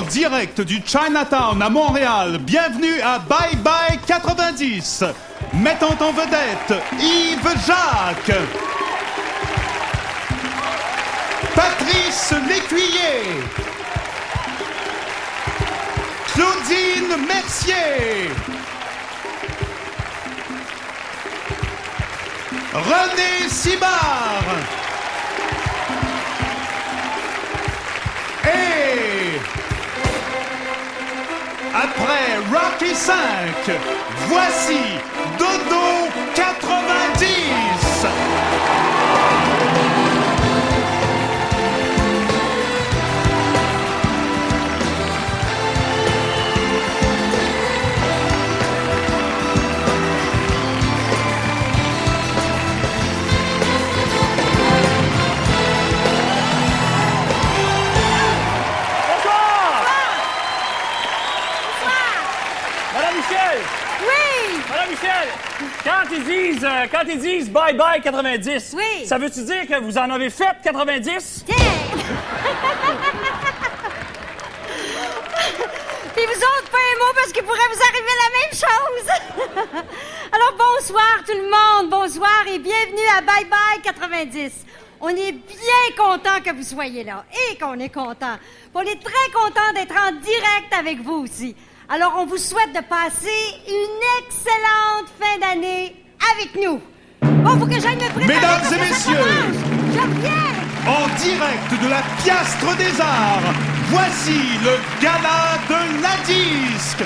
direct du Chinatown à Montréal, bienvenue à Bye Bye 90. Mettant en vedette Yves Jacques, Patrice Lécuyer, Claudine Mercier, René Simard et après Rocky 5, voici Dodo 90. Quand ils disent bye bye 90, oui. Ça veut-tu dire que vous en avez fait 90? Tiens! Puis vous autres, pas un mot parce qu'il pourrait vous arriver la même chose. Alors bonsoir tout le monde, bonsoir et bienvenue à Bye Bye 90. On est bien content que vous soyez là et qu'on est content. On est très content d'être en direct avec vous aussi. Alors on vous souhaite de passer une excellente fin d'année avec nous. Bon, faut que j'aille me préparer. Mesdames et messieurs, je reviens. En direct de la Piastre des Arts, voici le gala de la disque.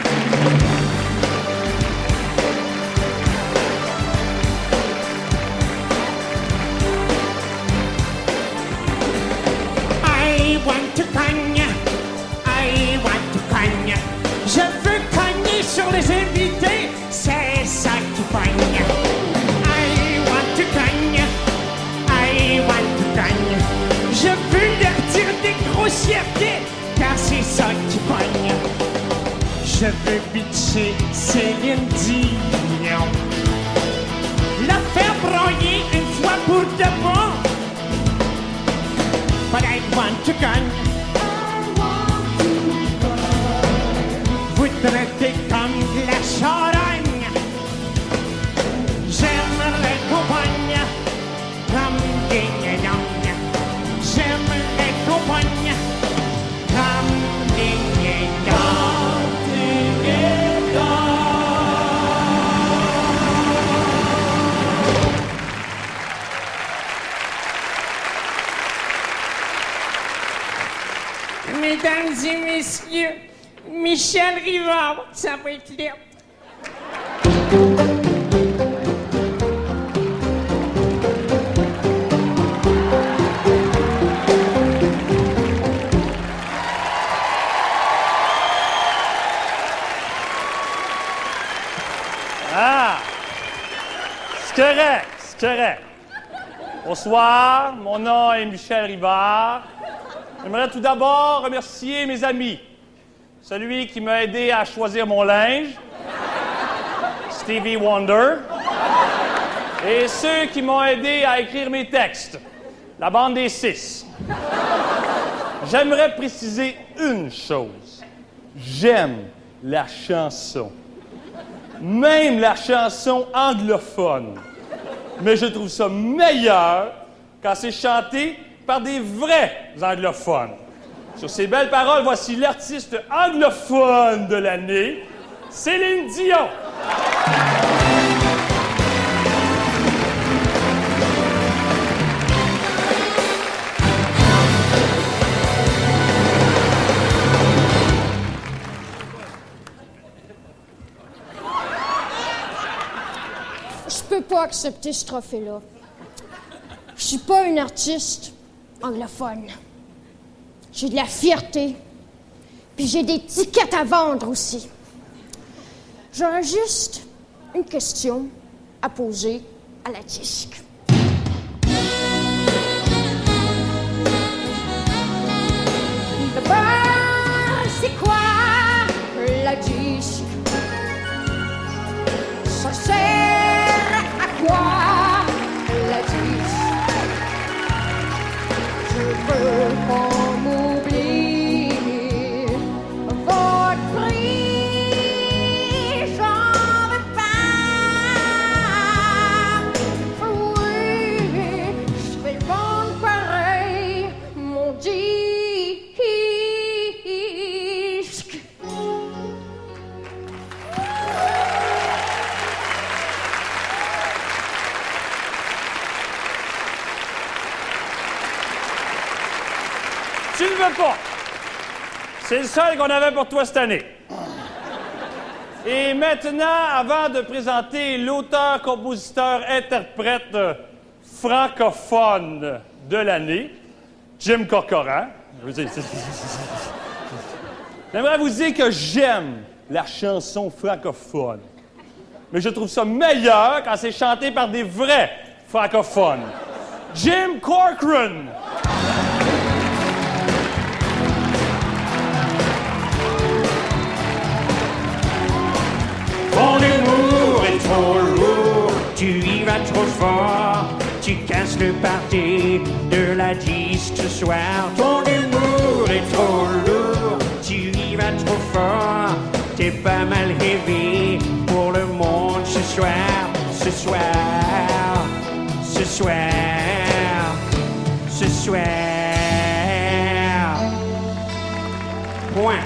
I want to cogne, I want to cogne. Je veux cogner sur les invités, c'est ça qui pogne. Je veux leur dire des grossièretés, car c'est ça qui pogne. Je veux bitcher Céline Dion, la faire broyer une fois pour de bon. But I want to gun. Vous traitez comme de la charogne. J'aimerais qu'on pogne comme des guignons. J'aimerais qu'on pogne comme des guignons. Mesdames et messieurs, Michel Rivard, ça va être libre. C'est correct. Bonsoir, mon nom est Michel Rivard. J'aimerais tout d'abord remercier mes amis. Celui qui m'a aidé à choisir mon linge, Stevie Wonder, et ceux qui m'ont aidé à écrire mes textes, la bande des 6. J'aimerais préciser une chose. J'aime la chanson. Même la chanson anglophone. Mais je trouve ça meilleur quand c'est chanté par des vrais anglophones. Sur ces belles paroles, voici l'artiste anglophone de l'année, Céline Dion. Je peux pas accepter ce trophée-là. Je suis pas une artiste anglophone. J'ai de la fierté. Puis j'ai des tickets à vendre aussi. J'aurais juste une question à poser à la disque. C'est quoi la disque? Ça sert à quoi la disque? Je veux qu'on m'oublie. pas. C'est le seul qu'on avait pour toi cette année. Et maintenant, avant de présenter l'auteur, compositeur, interprète francophone de l'année, Jim Corcoran, j'aimerais vous dire que j'aime la chanson francophone. Mais je trouve ça meilleur quand c'est chanté par des vrais francophones. Jim Corcoran. Ton humour est trop lourd, tu y vas trop fort, tu casses le party de la 10 ce soir. Ton humour est trop lourd, tu y vas trop fort, t'es pas mal rêvé pour le monde ce soir, ce soir, ce soir, ce soir. Point.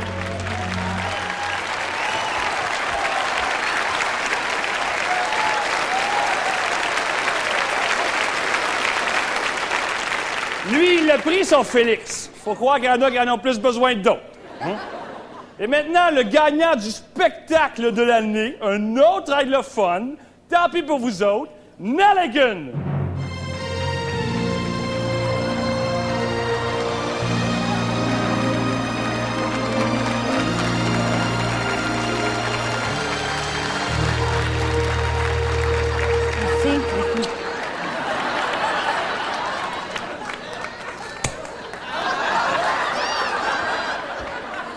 Lui, il a pris son Félix. Faut croire qu'il y en a qui en ont plus besoin que d'autres. Hein? Et maintenant, le gagnant du spectacle de l'année, un autre anglophone, tant pis pour vous autres, Nelligan.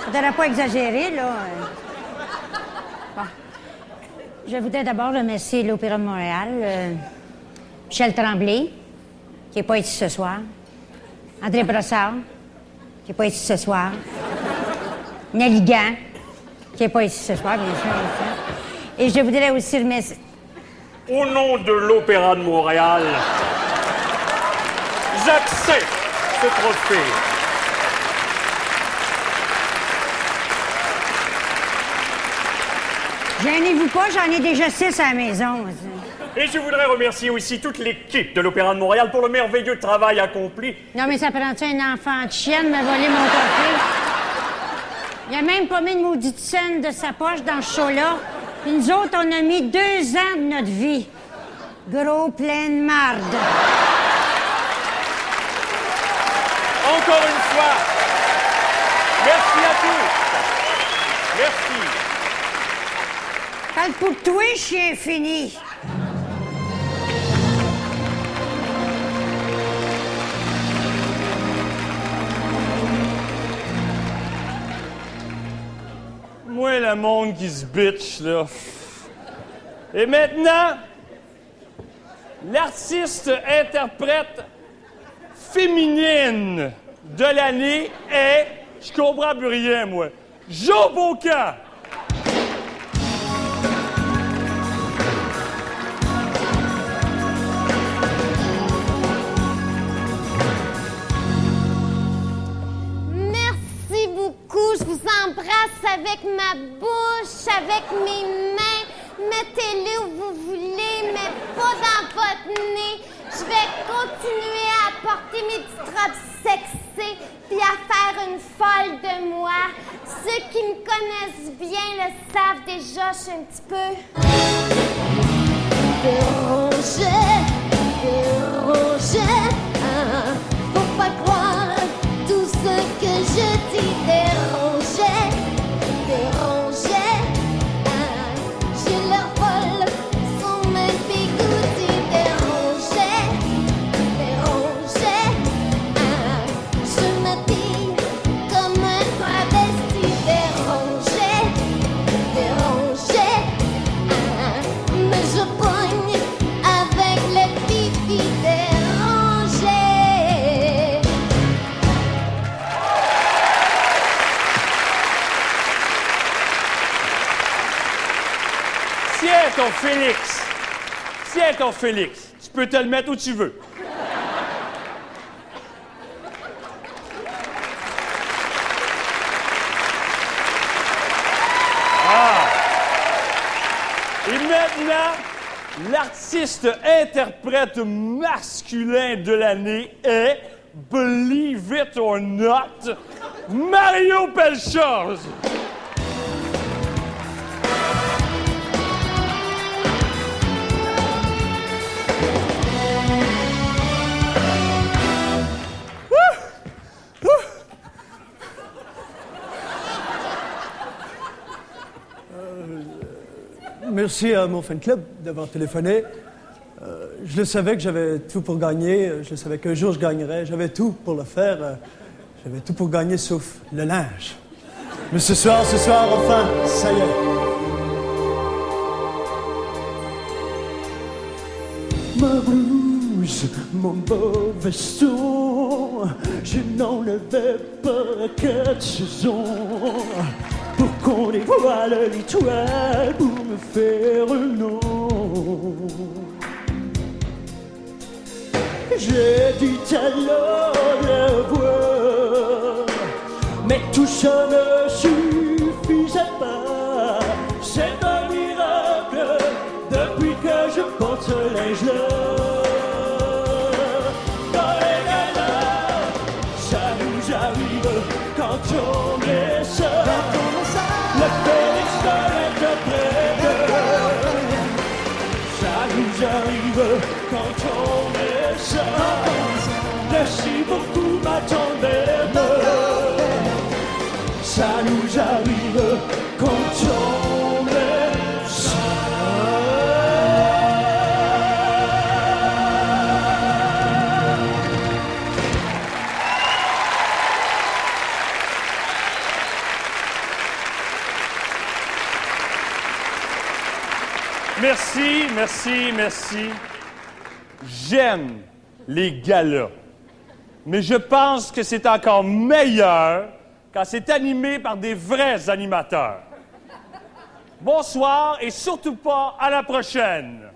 Faudrait pas exagérer, là. Bon. Je voudrais d'abord remercier l'Opéra de Montréal, Michel Tremblay, qui n'est pas ici ce soir, André Brossard, qui n'est pas ici ce soir, Nelligan, qui n'est pas ici ce soir, bien sûr. Et je voudrais aussi remercier... Au nom de l'Opéra de Montréal, j'accepte ce trophée. Gênez-vous pas, j'en ai déjà 6 à la maison. Et je voudrais remercier aussi toute l'équipe de l'Opéra de Montréal pour le merveilleux travail accompli. Non, mais ça prend-tu un enfant de chienne me voler mon trophée? Il a même pas mis une maudite scène de sa poche dans ce show-là. Puis nous autres, on a mis 2 ans de notre vie. Gros plein de marde. Encore une fois, merci à tous. Merci. Parle pour toi, chien fini. Moi, le monde qui se bitch, là. Et maintenant, l'artiste interprète féminine de l'année est... Je comprends plus rien, moi. Jo Bocan! Merci beaucoup. Je vous embrasse avec ma bouche, avec mes mains. Mettez-les où vous voulez, mais pas dans votre nez. Je vais continuer à porter mes petites robes sexy puis à faire une folle de moi. Ceux qui me connaissent bien le savent déjà, je suis un petit peu dérangée. Faut pas croire tout ce que je dis. Dérangée. J'ai l'air folle sans même bigoudi. Dérangée. Je m'habille comme un travesti. Dérangée. Mais je pogne avec les pipis. Dérangée. Tiens ton Félix! Tiens ton Félix! Tu peux te le mettre où tu veux. Et maintenant, l'artiste interprète masculin de l'année est, believe it or not, Mario Pelchard! Merci à mon fan club d'avoir téléphoné. Je le savais que j'avais tout pour gagner. Je le savais qu'un jour je gagnerais. J'avais tout pour le faire. J'avais tout pour gagner sauf le linge. Mais ce soir, enfin, ça y est. Ma blouse, mon beau veston, je n'en avais pas 4 saisons. Pour qu'on dévoile l'étoile pour me faire un nom. J'ai du talent de voix, mais tout ça ne suffisait pas. C'est un miracle depuis que je porte ce linge-là. Dans les galas, ça nous arrive quand on est seul. Le Félix de l'interprète. Ça nous arrive quand on est seul. Merci beaucoup ma tendresse. Ça nous arrive quand on est seul. Merci. J'aime les galas, mais je pense que c'est encore meilleur quand c'est animé par des vrais animateurs. Bonsoir et surtout pas à la prochaine.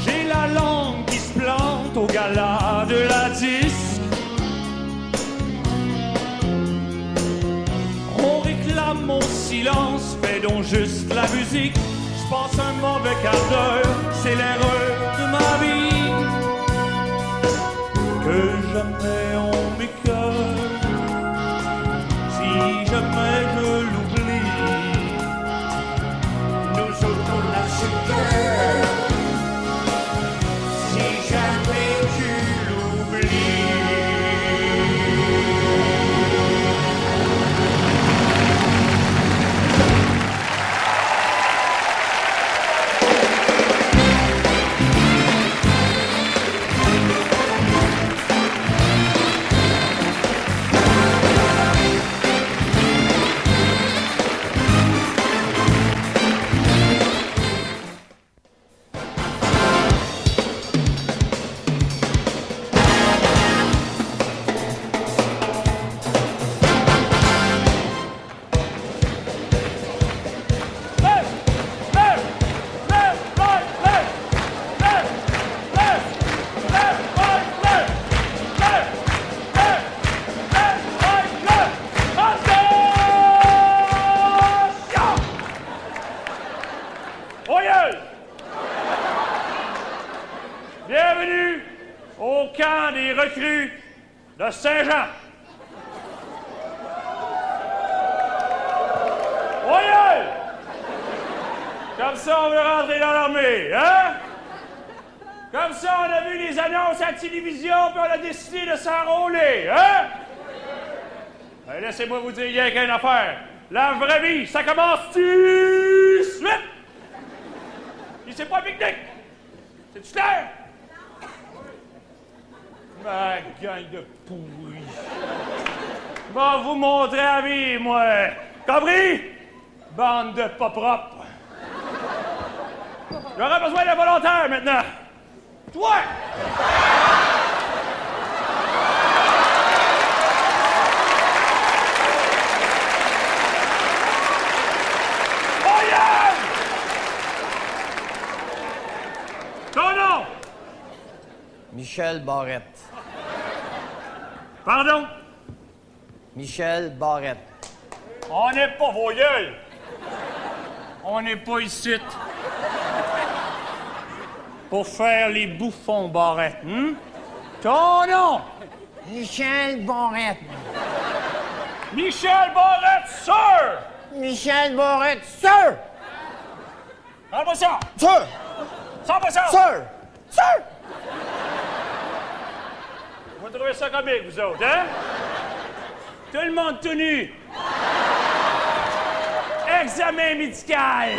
J'ai la langue qui se plante au gala de la disque. On réclame mon silence, fais donc juste la musique. Je passe un mauvais quart d'heure, c'est l'erreur de ma vie. Que jamais on m'écoeure, si jamais je l'oublie. Nous autres on a ce cœur, si jamais tu l'oublies. Bienvenue au camp des recrues de Saint-Jean. Voyez! Comme ça, on veut rentrer dans l'armée, hein? Comme ça, on a vu les annonces à la télévision, puis on a décidé de s'enrôler, hein? Ben, laissez-moi vous dire, il y a qu'une affaire. La vraie vie, ça commence tout de suite! Puis c'est pas un pique-nique! C'est-tu clair? Ma gang de pourris. Je vais vous montrer la vie, moi. Compris? Bande de pas propres. J'aurais besoin de volontaires maintenant. Toi! Ton nom? Michel Barrette. Pardon? Michel Barrette. On n'est pas voyeux. On n'est pas ici pour faire les bouffons barrettes, hein? Ton nom? Michel Barrette. Michel Barrette, sir! Michel Barrette, sir! 100%! Sir! 100%! Sir! Sir! Vous trouvez ça comique, vous autres, hein? Tout le monde tout nu. Examen médical.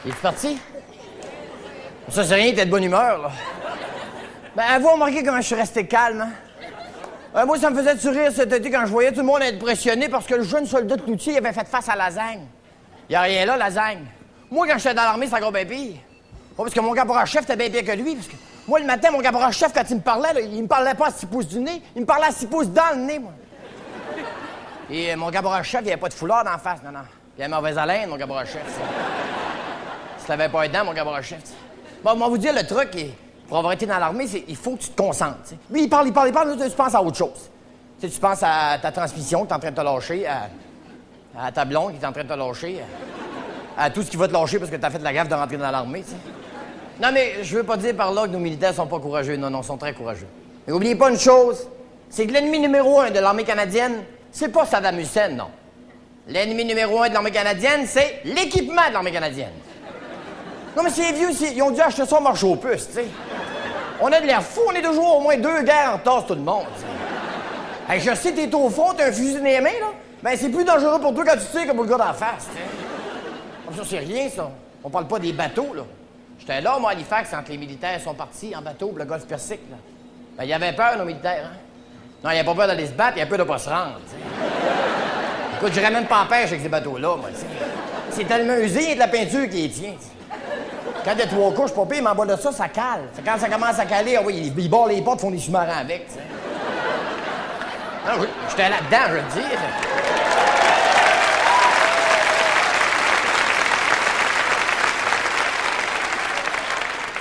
Il est parti? Ça, c'est rien, t'es de bonne humeur, là. Ben, vous remarquez comment je suis resté calme, hein? Moi, ça me faisait sourire cet été quand je voyais tout le monde être impressionné parce que le jeune soldat de Cloutier avait fait face à Lasagne. Il n'y a rien là, Lasagne. Moi, quand j'étais dans l'armée, c'était encore bien pire. Pas parce que mon caporal-chef était bien pire que lui, parce que moi, le matin, mon caporal-chef, quand il me parlait, là, il me parlait pas à 6 pouces du nez, il me parlait à 6 pouces dans le nez, moi. Et mon caporal-chef, il avait pas de foulard d'en face, non. Il avait mauvaise haleine, mon caporal-chef. Si t'avais pas aidant, mon caporal-chef. Bon, on va vous dire le truc, pour avoir été dans l'armée, c'est il faut que tu te concentres. T'sais. Lui, il parle, là, tu penses à autre chose. T'sais, tu penses à ta transmission qui est en train de te lâcher, à ta blonde qui est en train de te lâcher, à tout ce qui va te lâcher parce que t'as fait la gaffe de rentrer dans l'armée, t'sais. Non, mais je veux pas dire par là que nos militaires sont pas courageux. Non, ils sont très courageux. Mais oubliez pas une chose, c'est que l'ennemi numéro 1 de l'armée canadienne, c'est pas Saddam Hussein, non. L'ennemi numéro 1 de l'armée canadienne, c'est l'équipement de l'armée canadienne. Non, mais c'est vieux, ils ont dû acheter ça au marché aux puces, tu sais. On a de l'air fou, on est toujours au moins 2 guerres en tasse, tout le monde, t'sais. Hey, je sais, t'es au fond, t'as un fusil dans les mains, là. Ben, c'est plus dangereux pour toi quand tu tires que pour le gars d'en face, t'sais. Ça, c'est rien, ça. On parle pas des bateaux, là. J'étais là, moi, à Halifax, quand les militaires sont partis en bateau pour le golfe Persique, là. Ben, il y avait peur, nos militaires, hein. Non, il n'y a pas peur d'aller se battre, il y a peur de pas se rendre, t'sais. Écoute, j'irais même pas en pêche avec ces bateaux-là, moi, t'sais. C'est tellement usé, il y a de la peinture qui les tient, t'sais. Quand il y a 3 couches, pas pire, mais en bas de ça, ça cale. Quand ça commence à caler, ah oui, ils barrent les portes, font des sous-marins avec, tu sais. Ah oui, j'étais là-dedans, je veux te dire.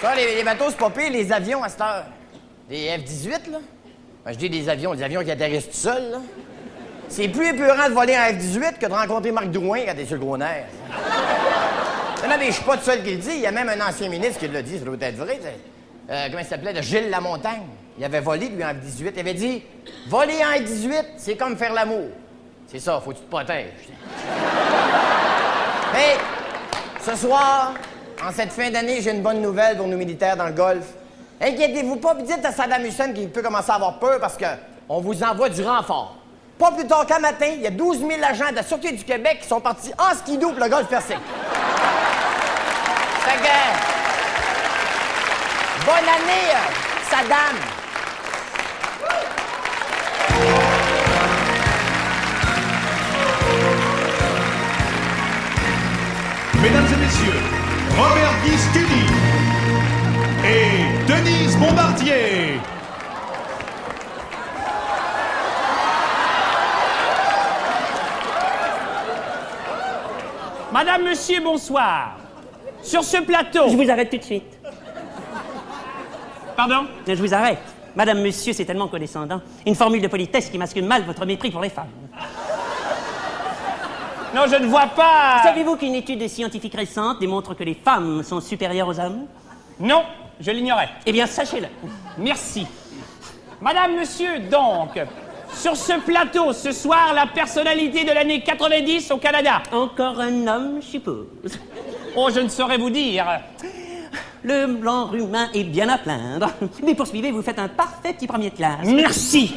Ça, les bateaux, c'est pas pire, les avions à cette heure. Des F-18, là. Ben, je dis des avions qui atterrissent tout seuls, là. C'est plus épeurant de voler un F-18 que de rencontrer Marc Drouin quand t'es sur le gros nerf. Non, mais je suis pas tout seul qui le dit. Il y a même un ancien ministre qui l'a dit, ça doit être vrai. Comment il s'appelait? De Gilles Lamontagne. Il avait volé, lui, en F-18. Il avait dit, voler en F-18, c'est comme faire l'amour. C'est ça, faut que tu te protèges. Mais, ce soir, en cette fin d'année, j'ai une bonne nouvelle pour nos militaires dans le Golfe. Inquiétez-vous pas, puis dites à Saddam Hussein qu'il peut commencer à avoir peur parce que on vous envoie du renfort. Pas plus tard qu'un matin, il y a 12 000 agents de la Sûreté du Québec qui sont partis en skidoo pour le golfe Persique. Fait que... bonne année, Saddam! Mesdames et messieurs, Robert Guy Studi et Denise Bombardier. Madame, monsieur, bonsoir. Sur ce plateau... Je vous arrête tout de suite. Pardon? Je vous arrête. Madame, monsieur, c'est tellement condescendant. Une formule de politesse qui masque mal votre mépris pour les femmes. Non, je ne vois pas... Savez-vous qu'une étude scientifique récente démontre que les femmes sont supérieures aux hommes? Non, je l'ignorais. Eh bien, sachez-le. Merci. Madame, monsieur, donc, sur ce plateau, ce soir, la personnalité de l'année 90 au Canada. Encore un homme, je suppose. Oh, je ne saurais vous dire. Le blanc humain est bien à plaindre. Mais poursuivez, vous faites un parfait petit premier de classe. Merci.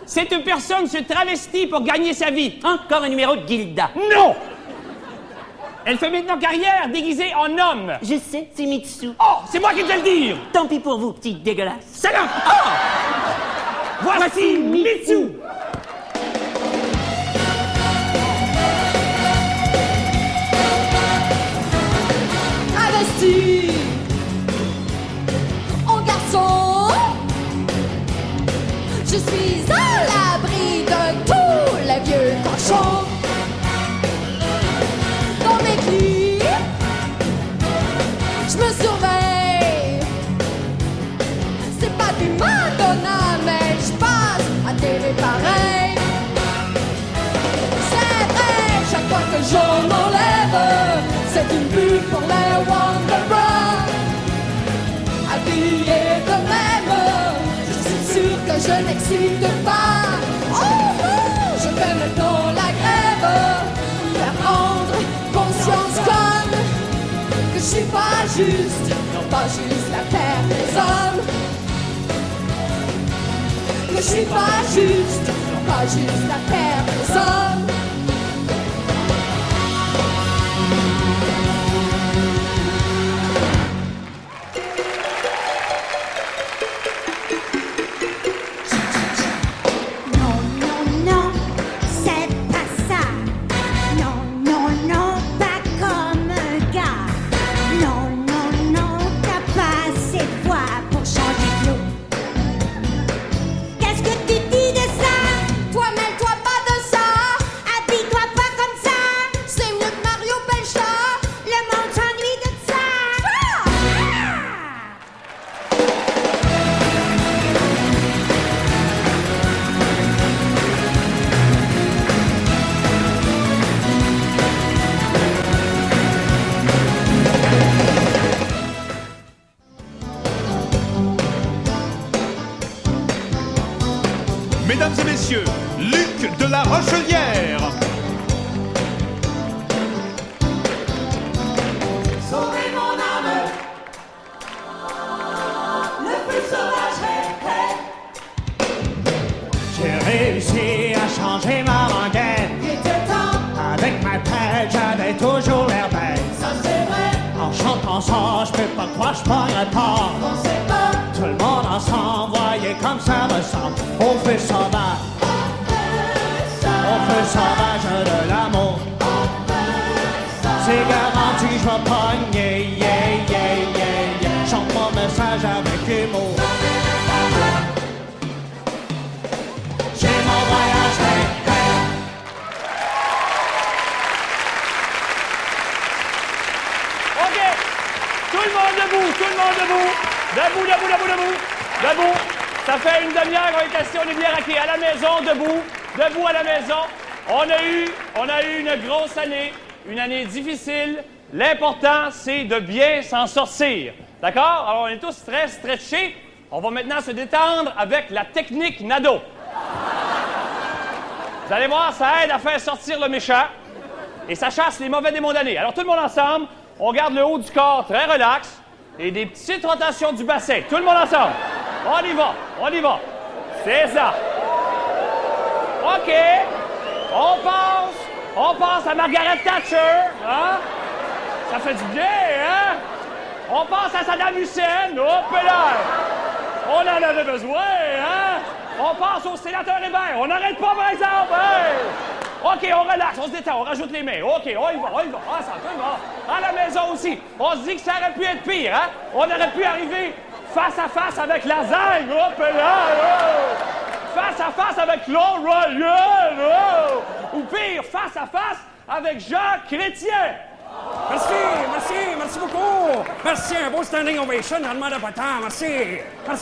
Cette personne se travestit pour gagner sa vie. Encore un numéro de Gilda. Non! Elle fait maintenant carrière déguisée en homme. Je sais, c'est Mitsu. Oh, c'est moi qui vais le dire. Tant pis pour vous, petit dégueulasse. Salope! Oh! Voici Mitsu. Investi en garçon, je suis à l'abri de tous les vieux cochons. Dans mes clips, je me surveille. C'est pas du Madonna, mais je parle. t'excite pas. Oh non, je fais maintenant la grève. Faire rendre conscience conne que je suis pas juste, non pas juste la terre des hommes. Que je suis pas juste, non pas juste la terre des hommes. Mesdames et messieurs, Luc de la Rochelière. Sauvez mon âme, le plus sauvage est prêt. J'ai réussi à changer ma rengaine. Il était temps, Avec ma tête, j'avais toujours l'air bête. ça c'est vrai, En chantant ça, je peux pas croire que je prendrais pas. on sait pas. Tout le monde ensemble, voyez comme ça ressemble au feu sauvage. Au feu sauvage de l'amour. C'est garanti, je vais pogner, yeah, yeah, yeah, yeah. Chante mon message avec humour. J'ai mon voyage fait. OK. Tout le monde debout, tout le monde debout. Debout, debout, debout, debout. Debout. Ça fait une demi-heure qu'on est assis, on est bien raqués. À la maison, debout. Debout à la maison. On a eu une grosse année, une année difficile. L'important, c'est de bien s'en sortir. D'accord? Alors, on est tous très stretchés. On va maintenant se détendre avec la technique Nadeau. Vous allez voir, ça aide à faire sortir le méchant et ça chasse les mauvais démons d'année. Alors, tout le monde ensemble, on garde le haut du corps très relax et des petites rotations du bassin. Tout le monde ensemble. On y va, on y va. C'est ça. OK. On passe à Margaret Thatcher. Hein? Ça fait du bien, hein? On passe à Saddam Hussein. Hop là! On en avait besoin, hein? On passe au sénateur Hébert. On n'arrête pas, par exemple. Hey! OK, on relaxe, on se détend, on rajoute les mains. OK, on y va. Ah, ça va. À la maison aussi. On se dit que ça aurait pu être pire, hein? On aurait pu arriver face à face avec Lasagne. Hop là! Oh! Face à face avec Claude Royal. Oh! Ou pire, face à face avec Jean Chrétien. Merci beaucoup. Merci, un beau standing ovation dans le monde de bâtard, merci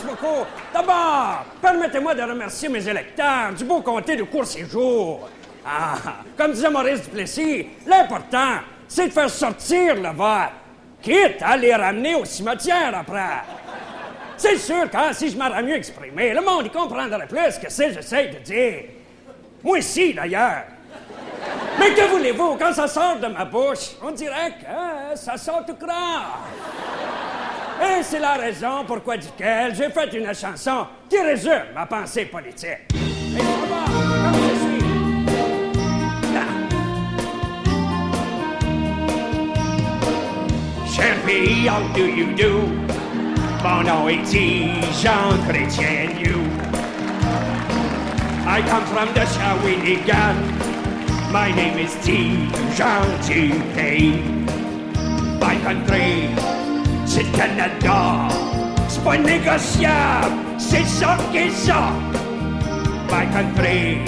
beaucoup. D'abord, permettez-moi de remercier mes électeurs du beau comté de Court-Séjour. Ah, comme disait Maurice Duplessis, l'important, c'est de faire sortir le vote, quitte à les ramener au cimetière après. C'est sûr que si je m'aurais mieux exprimé, le monde y comprendrait plus que c'est que j'essaie de dire. Moi aussi, d'ailleurs. Mais que voulez-vous, quand ça sort de ma bouche, on dirait que ça sort tout croire. Et c'est la raison pourquoi duquel j'ai fait une chanson qui résume ma pensée politique. Et on va, comme ceci. Cher pays, how do you do? Mon nom est Jean Chrétien You. I come from the Shawinigan. My name is Jean T.K. My country, c'est le Canada. C'est pas négociable, c'est ça qui est ça. My country,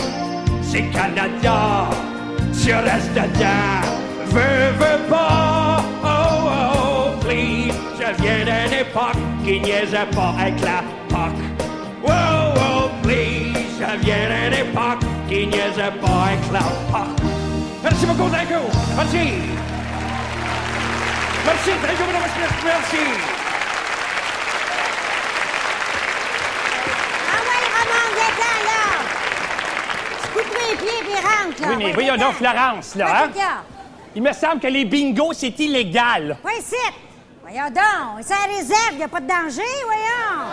c'est le Canada. Tu restes dedans, veux pas. Oh, oh, please. Je viens d'une époque qui niaisait pas avec la POC. Oh, oh, please. Je viens d'une époque qui niaisait pas avec la POC. Merci beaucoup, thank you. Merci. Merci, thank you very much, merci. Ah ouais, Roman, viens pris les pieds et rentre, là. Oui, mais voyons donc, Florence, là, hein? Il me semble que les bingos, c'est illégal. Oui, c'est. Voyons donc, c'est à la réserve, y a pas de danger, voyons.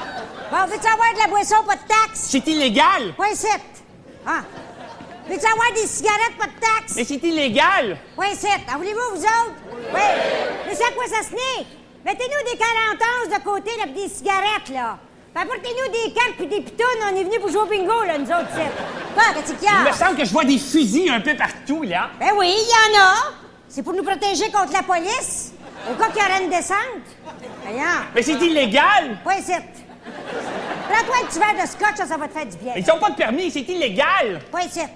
Bon, veux-tu avoir de la boisson, pas de taxe? C'est illégal. Oui, c'est. Ah. Veux-tu avoir des cigarettes, pas de taxe? Mais c'est illégal. Oui, c'est. En voulez-vous, vous autres? Oui. Mais c'est à quoi ça se tenait? Mettez-nous des 40 de côté, là, pis des cigarettes, là. Puis apportez-nous des cartes puis des pitounes. On est venus pour jouer au bingo, là, nous autres, c'est. Quoi, qu'est-ce qu'il y a? Il me semble que je vois des fusils un peu partout, là. Ben oui, il y en a. C'est pour nous protéger contre la police. Au cas qu'il y aurait une descente. Voyons. Mais c'est illégal. Oui, c'est. Prends-toi un petit verre de scotch, ça va te faire du bien. Ils n'ont pas de permis, c'est illégal. Oui, c'est.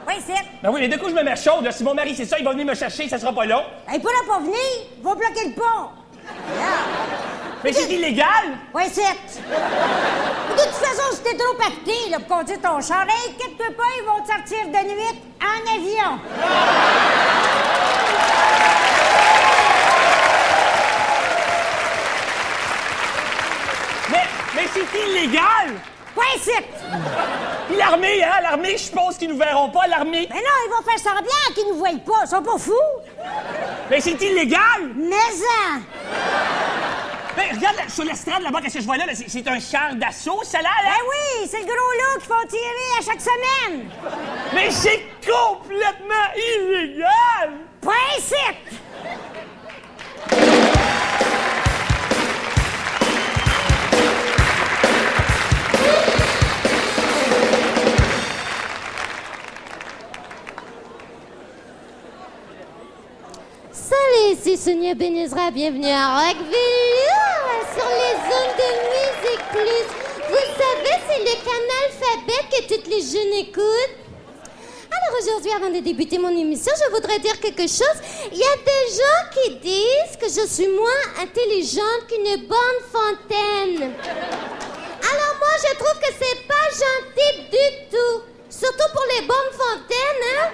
Oui, c'est. Ben oui, mais de coup, je me mets chaude, là. Si mon mari, c'est ça, il va venir me chercher, ça sera pas long. Il pourra pas venir. Il va bloquer le pont. Mais c'est illégal. Oui, c'est. De toute façon, si t'es trop pacté, là, pour conduire ton char, inquiète-toi pas, ils vont te sortir de nuit en avion. Mais c'est illégal! Ouais, c'est! Puis l'armée, hein? L'armée, je suppose qu'ils nous verront pas, l'armée. Mais non, ils vont faire semblant qu'ils nous voient pas. Ils sont pas fous. Mais c'est illégal! Mais Mais regarde, sur l'estrade, là-bas, qu'est-ce que je vois là? C'est un char d'assaut, ça là? Ben oui, c'est le gros lot qu'ils font tirer à chaque semaine. Mais c'est complètement illégal! Ouais, c'est! Salut, c'est Sonia Benezra, bienvenue à Rockville, sur les zones de Musique Plus. Vous savez, c'est le canal Alphabet que toutes les jeunes écoutent. Alors aujourd'hui, avant de débuter mon émission, je voudrais dire quelque chose. Il y a des gens qui disent que je suis moins intelligente qu'une bonne fontaine. Alors moi, je trouve que c'est pas gentil du tout. Surtout pour les bonnes fontaines, hein?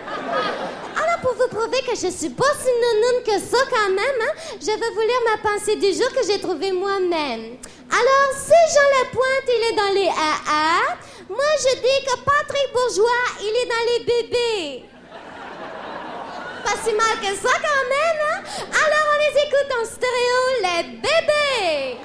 Alors, pour vous prouver que je suis pas si nounoune que ça quand même, hein, je vais vous lire ma pensée du jour que j'ai trouvée moi-même. Alors, si Jean Lapointe, il est dans les AA, moi, je dis que Patrick Bourgeois, il est dans les bébés. Pas si mal que ça quand même, hein? Alors, on les écoute en stéréo, les bébés!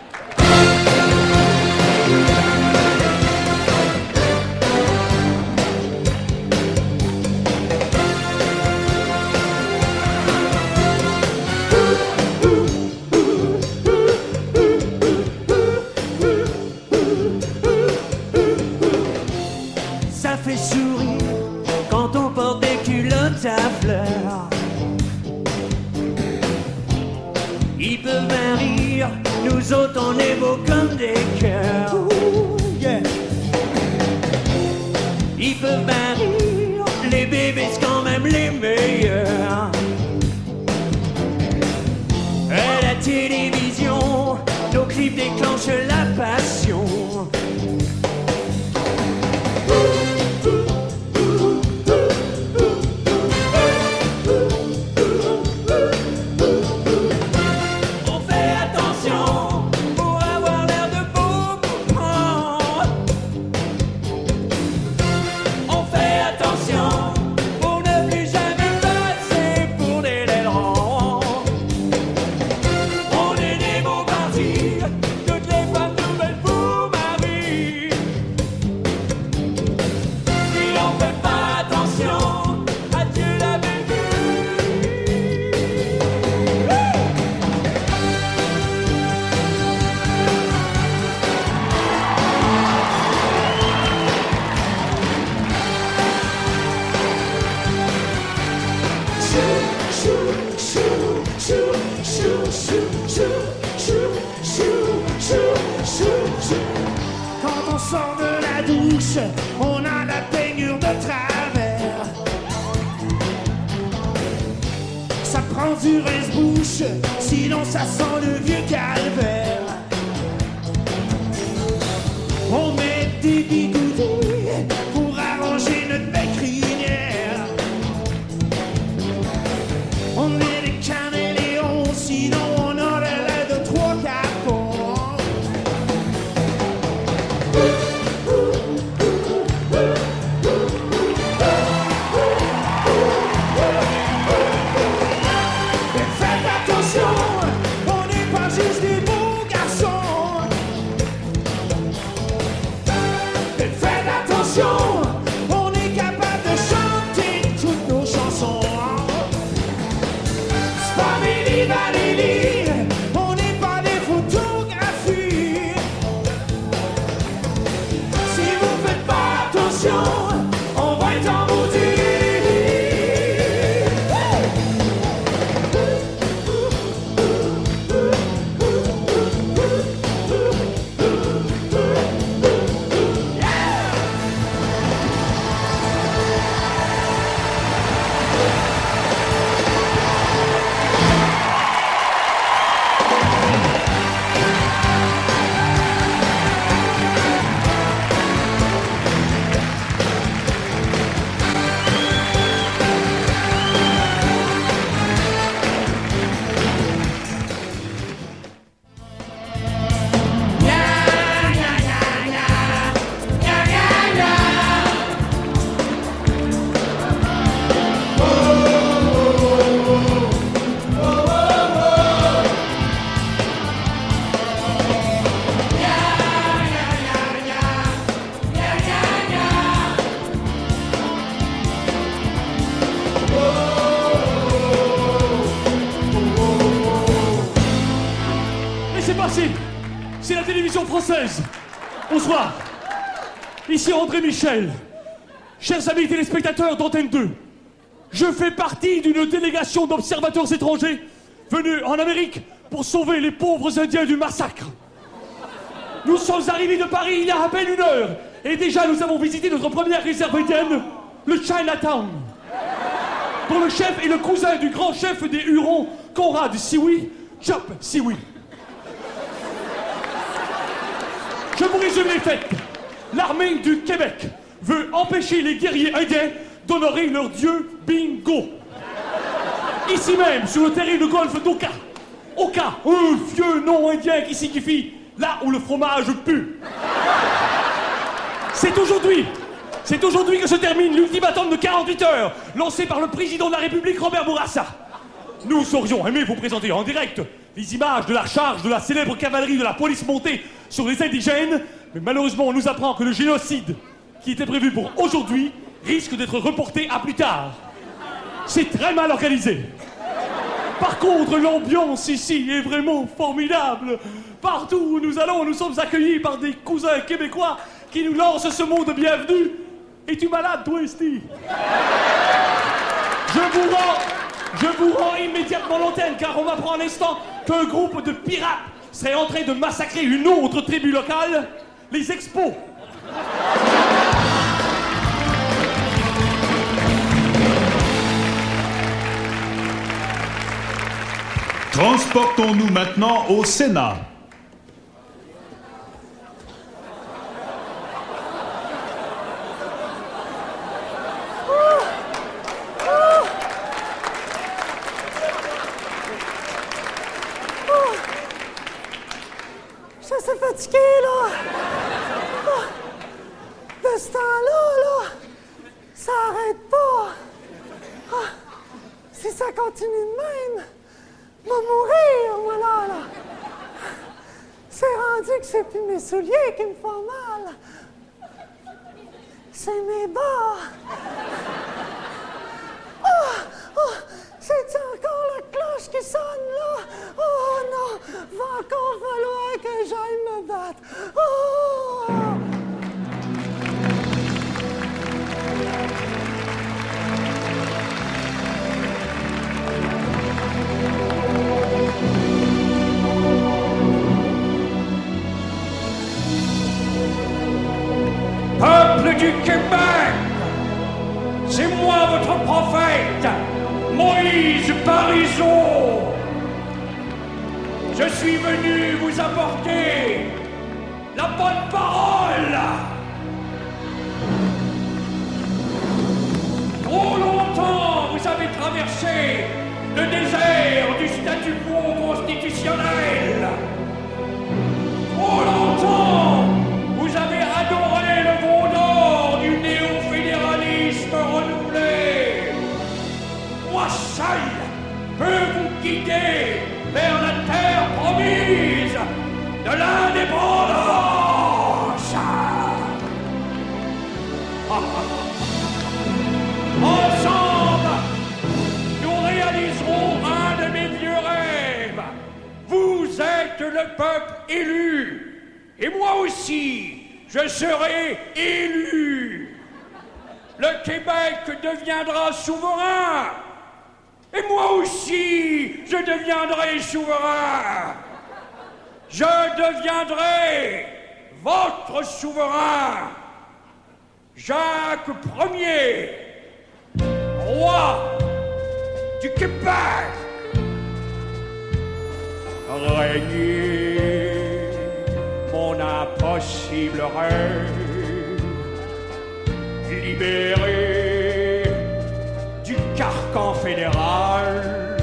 Ça fait sourire quand on porte des culottes à fleurs. Ils peuvent bien rire, nous autres on est beaux comme des cœurs. Yeah. Ils peuvent bien rire, les bébés c'est quand même les meilleurs. À la télévision, nos clips déclenchent la passion. Quand on sort de la douche, on a la peignure de travers. Ça prend du reste-bouche, sinon ça sent le vieux calvaire. On met des bigoudis pour arranger notre belle crinière. On met des caméléons, sinon on aurait l'air de trois capons. C'est la télévision française. Bonsoir. Ici André Michel. Chers amis téléspectateurs d'Antenne 2, je fais partie d'une délégation d'observateurs étrangers venus en Amérique pour sauver les pauvres Indiens du massacre. Nous sommes arrivés de Paris il y a à peine 1 heure et déjà nous avons visité notre première réserve indienne, le Chinatown, dont le chef est le cousin du grand chef des Hurons, Conrad Sioui, Chop Sioui. Je vous résume les faits. L'armée du Québec veut empêcher les guerriers indiens d'honorer leur dieu Bingo. Ici même, sur le terrain de golf d'Oka. Oka, un vieux nom indien qui signifie là où le fromage pue. C'est aujourd'hui que se termine l'ultimatum de 48 heures lancé par le président de la République, Robert Bourassa. Nous aurions aimé vous présenter en direct les images de la charge de la célèbre cavalerie de la police montée sur les indigènes, mais malheureusement on nous apprend que le génocide qui était prévu pour aujourd'hui risque d'être reporté à plus tard. C'est très mal organisé. Par contre, l'ambiance ici est vraiment formidable. Partout où nous allons, nous sommes accueillis par des cousins québécois qui nous lancent ce mot de bienvenue. Es-tu malade, toi, Esti? Je vous rends immédiatement l'antenne, car on m'apprend un instant qu'un groupe de pirates serait en train de massacrer une autre tribu locale, les Expos. Transportons-nous maintenant au Sénat. Je suis fatigué, là. De ce temps-là, ça arrête pas. Si ça continue de même, je vais mourir, moi, là. C'est rendu que c'est plus mes souliers qui me font mal. C'est mes bas. C'est encore la cloche qui sonne, là. Oh non, va encore falloir que j'aille me battre. Peuple du Québec, c'est moi votre prophète, Moïse Parisot. Je suis venu vous apporter la bonne parole. Trop longtemps vous avez traversé le désert du statu quo constitutionnel. Trop longtemps vous avez adoré le veau d'or du néo-fédéralisme renouvelé. Moi seul peux vous guider vers la terre promise de l'indépendance. Ensemble, nous réaliserons un de mes vieux rêves. Vous êtes le peuple élu. Et moi aussi, je serai élu. Le Québec deviendra souverain. Et moi aussi, je deviendrai souverain. Je deviendrai votre souverain. Jacques Ier, roi du Québec. Régnez mon impossible rêve, libéré du carcan fédéral,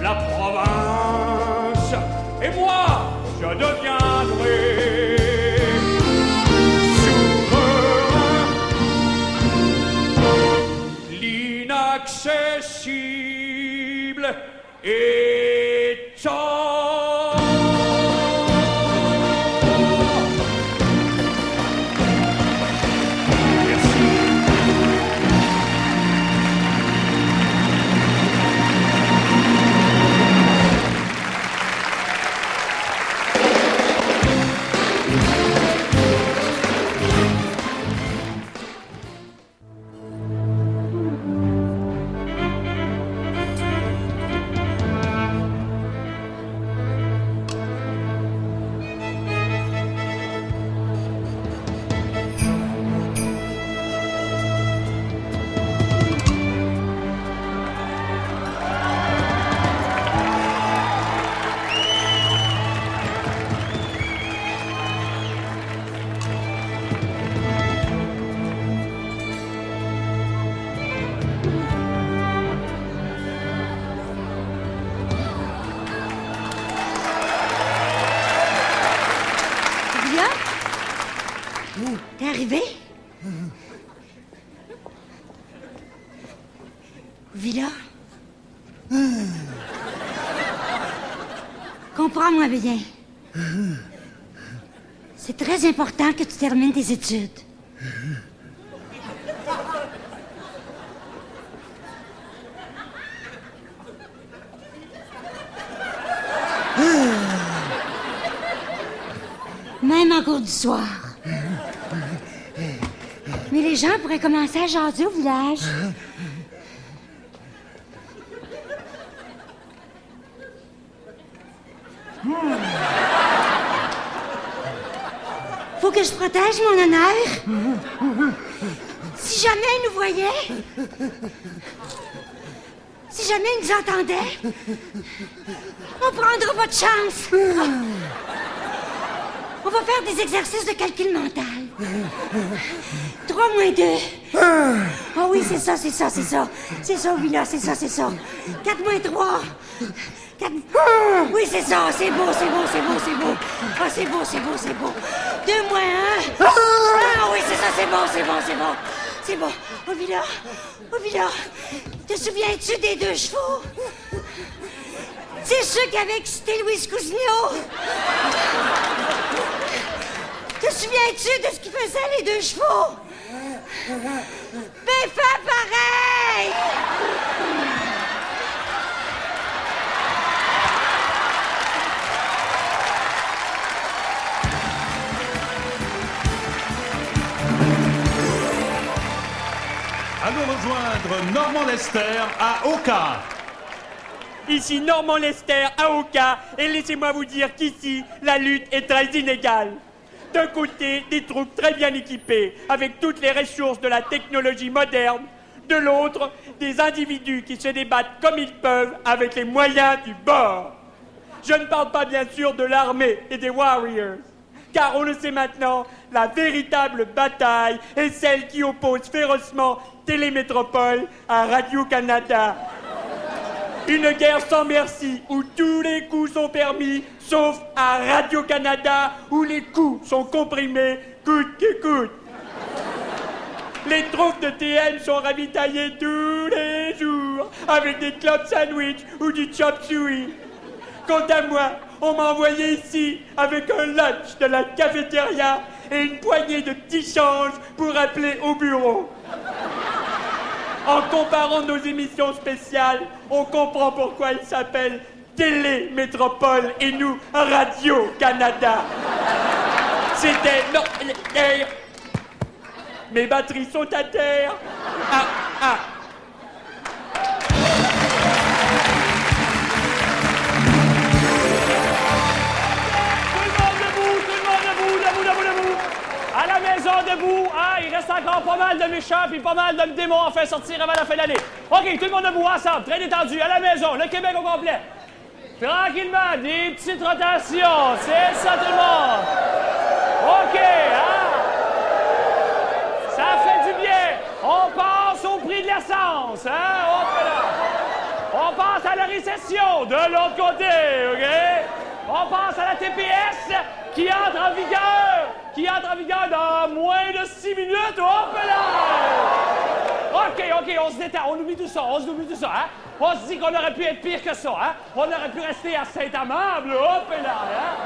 la province, et moi, je deviendrai souverain, l'inaccessible étant. arrivé? Villa? Comprends-moi bien. C'est très important que tu termines tes études. Même en cours du soir. Mais les gens pourraient commencer à jaser au village. Faut que je protège mon honneur. Si jamais ils nous voyaient, si jamais ils nous entendaient, on prendra pas de chance. On va faire des exercices de calcul mental. 3 moins 2. Ah oui, c'est ça. C'est ça, Villa, c'est ça. 4 moins 3. 4... Oui, c'est ça, c'est beau. Ah, c'est beau. 2 moins 1. Ah oui, c'est ça, c'est bon. Oh, Villa, te souviens-tu des 2 chevaux? C'est ceux qui avaient excité Louise Cousineau. Te souviens-tu de ce qu'ils faisaient, les 2 chevaux? Ben, fais pareil! Allons rejoindre Normand Lester à Oka. Ici Normand Lester à Oka, et laissez-moi vous dire qu'ici, la lutte est très inégale. D'un côté, des troupes très bien équipées, avec toutes les ressources de la technologie moderne. De l'autre, des individus qui se débattent comme ils peuvent avec les moyens du bord. Je ne parle pas bien sûr de l'armée et des warriors. Car on le sait maintenant, la véritable bataille est celle qui oppose férocement Télémétropole à Radio-Canada. Une guerre sans merci, où tous les coups sont permis, sauf à Radio-Canada, où les coups sont comprimés, coûte que coûte. Les troupes de TM sont ravitaillées tous les jours, avec des clubs sandwich ou du chop suey. Quant à moi, on m'a envoyé ici avec un lunch de la cafétéria et une poignée de petits changes pour appeler au bureau. En comparant nos émissions spéciales, on comprend pourquoi ils s'appellent Télémétropole et nous Radio-Canada. C'était... Non, mes batteries sont à terre. Ah. À la maison, debout, hein? Il reste encore pas mal de méchants puis pas mal de démons à faire sortir avant la fin de l'année. OK, tout le monde debout, ensemble, très détendu, à la maison, le Québec au complet. Tranquillement, des petites rotations, c'est ça tout le monde. OK, hein? Ça fait du bien. On passe au prix de l'essence, hein? Hop là. On passe à la récession de l'autre côté, OK? On passe à la TPS qui entre en vigueur dans moins de 6 minutes. Hop là! OK, on se détend, on oublie tout ça, hein? On se dit qu'on aurait pu être pire que ça, hein? On aurait pu rester à Saint-Amable, hop là, hein?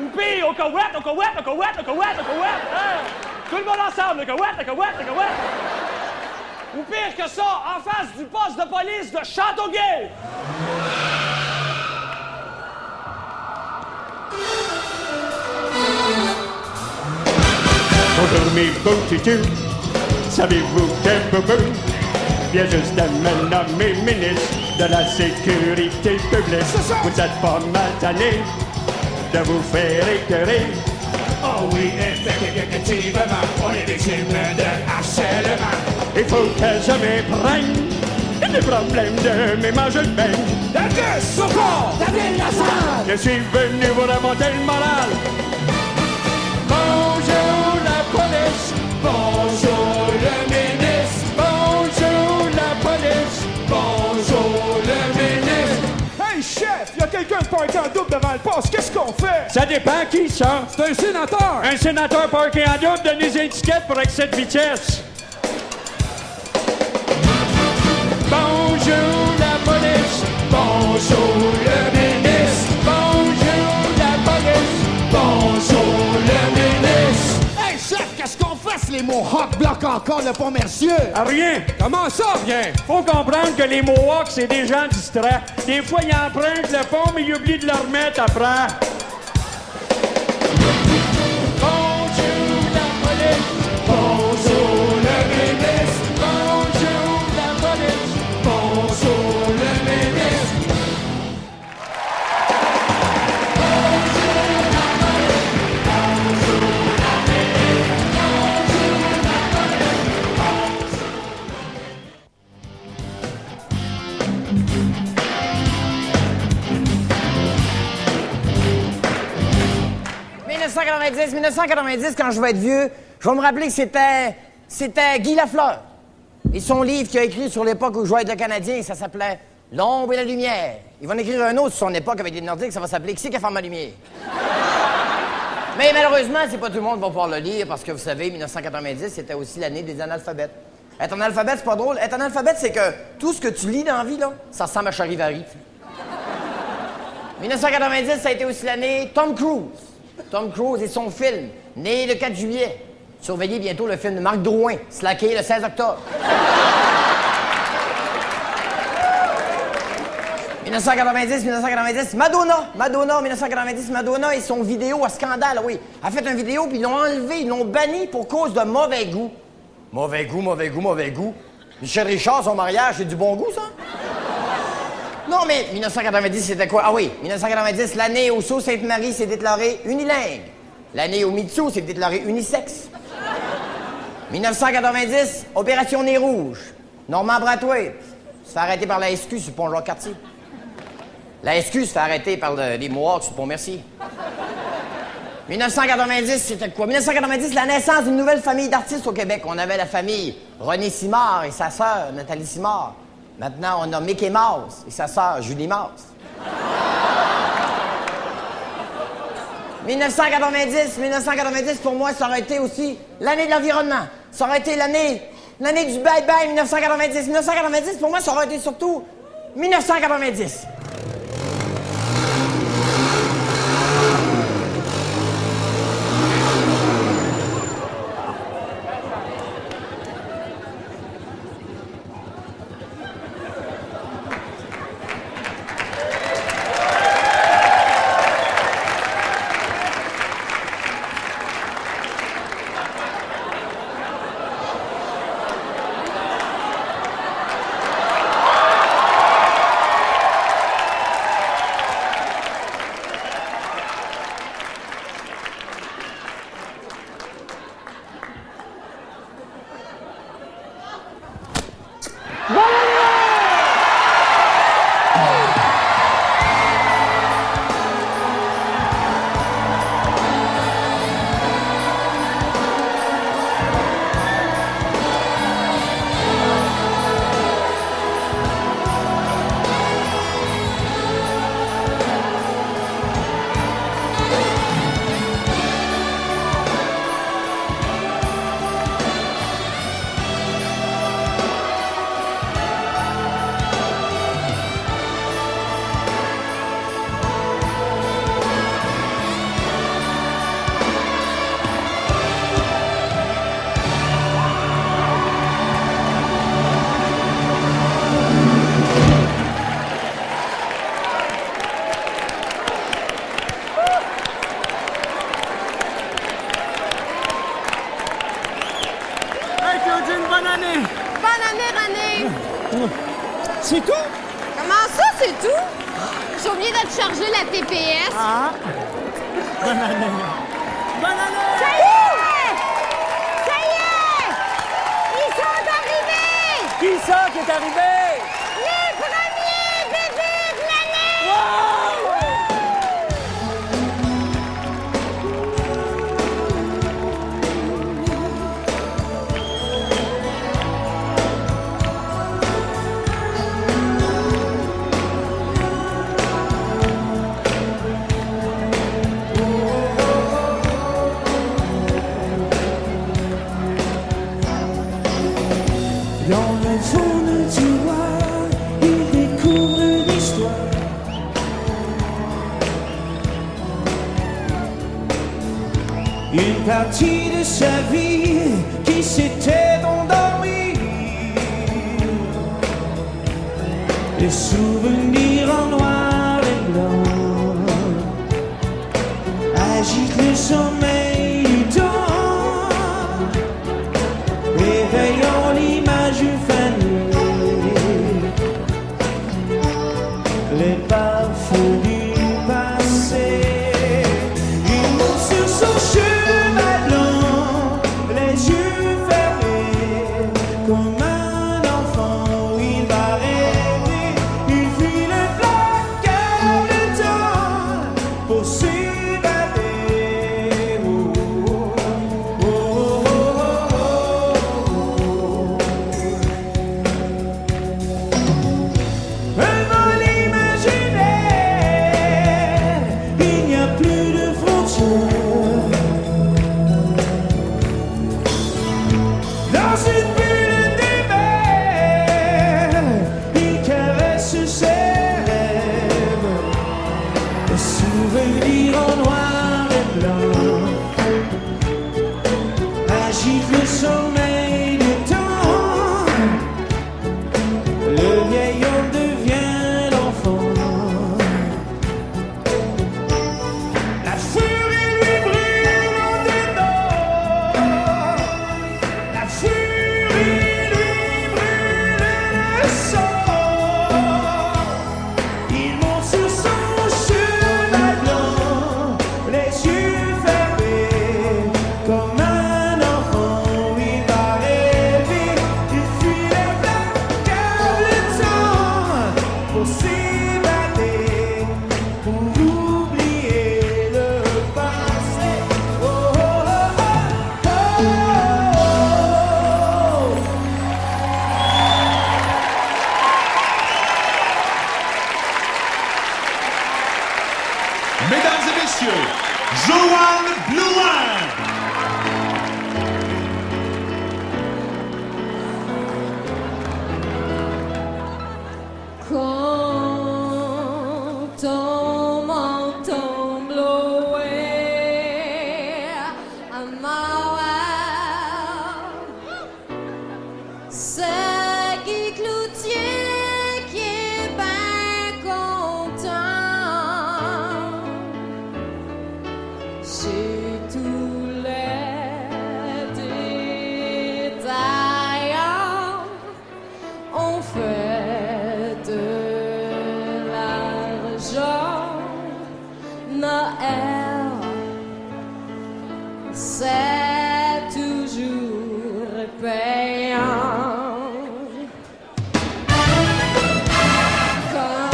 Ou pire, au Koweït, hein? Tout le monde ensemble, le Koweït. Ou pire que ça, en face du poste de police de Châteauguay. Bonjour mes beaux-titus, savez-vous que Boubou vient juste de me nommer ministre de la sécurité publique. Vous êtes pas mal tanné de vous faire écœurer. Oh oui, effectivement, on est victime de harcèlement. Il faut que je me prenne des problèmes de mes manches-le-bain. De gueule au corps, David Lassalle. Je suis venu vous remonter le moral. Bonjour la police, bonjour le ministre, bonjour la police, bonjour le ministre. Hey chef, y a quelqu'un de parqué en double devant le poste, qu'est-ce qu'on fait? Ça dépend qui, ça? C'est un sénateur! Un sénateur parké en double, donne des étiquettes pour excès de vitesse. Bonjour la police, bonjour le ministre. Bonjour la police, bonjour le ministre. Hey chef, qu'est-ce qu'on fait si les Mohawks bloquent encore le pont Mercieux? Rien. Comment ça, rien? Faut comprendre que les Mohawks, c'est des gens distraits. Des fois, ils empruntent le pont, mais ils oublient de le remettre après. Bonjour la police, bonjour le ministre. Bonjour la police, bonjour le ministre. « 1990, quand je vais être vieux, je vais me rappeler que c'était Guy Lafleur. Et son livre qu'il a écrit sur l'époque où je jouais avec le Canadien, ça s'appelait « L'ombre et la lumière ». Il va en écrire un autre sur son époque avec les Nordiques, ça va s'appeler « Qui c'est qui a fait ma lumière ». Mais malheureusement, c'est pas tout le monde qui va pouvoir le lire parce que vous savez, 1990, c'était aussi l'année des analphabètes. Être analphabète, c'est pas drôle. Être analphabète, c'est que tout ce que tu lis dans la vie, là, ça ressemble à Charivari. 1990, ça a été aussi l'année Tom Cruise. Tom Cruise et son film, né le 4 juillet. Surveillez bientôt le film de Marc Drouin, slacké le 16 octobre. 1990, Madonna et son vidéo à scandale, oui. Elle a fait une vidéo, puis ils l'ont enlevé, ils l'ont banni pour cause de mauvais goût. Mauvais goût. Michel Richard, son mariage, c'est du bon goût, ça? Non, mais 1990, c'était quoi? Ah oui, 1990, l'année où Sault-Sainte-Marie s'est déclarée unilingue. L'année où Mitsou s'est déclaré unisexe. 1990, Opération Nez Rouge. Normand Brathwaite se fait arrêter par la SQ sur le pont Jacques-Cartier. La SQ se fait arrêter par les Mohawks sur le pont Mercier. 1990, c'était quoi? 1990, la naissance d'une nouvelle famille d'artistes au Québec. On avait la famille René Simard et sa sœur Nathalie Simard. Maintenant, on a Mickey Mouse et sa sœur Julie Mouse. 1990, pour moi, ça aurait été aussi l'année de l'environnement. Ça aurait été l'année du bye-bye 1990. 1990, pour moi, ça aurait été surtout 1990. C'est tout? Comment ça, c'est tout? J'ai oublié de te charger la TPS. Ah! Bonne année! Bonne année! Ça y est! Ça y est! Ils sont arrivés! Qui ça qui est arrivé? Les premiers bébés de l'année! une partie de sa vie qui s'était endormie. Des souvenirs en noir et blanc agitent le sommeil du temps, réveillant l'image fanée, les parfums du passé. Il monte sur son cheval blanc, les yeux fermés, comme un enfant où il va rêver. Il fuit le placard de temps pour s'évader. Oh, oh, oh, oh, oh. Un vol imaginaire, il n'y a plus de frontières. Dans une bulle d'hiver, il caresse ses rêves. Des souvenirs en noir et blanc agitent le sommeil du temps. Le vieil homme devient l'enfant. La furie lui brûle en dedans. La furie lui brûle le sang. Il monte sur son cheval blanc, les yeux fermés, comme un enfant où il va rêver. Il fuit les placards de temps pour s'évader, pour oublier le passé. Oh, oh, oh, oh, oh. Mesdames et messieurs, Joanne Blouin. Quand on m'entend blower à ma c'est Guy Cloutier qui est bien content. Chez tous les détaillants, on fait de l'argent. Noël, c'est toujours payant. Quand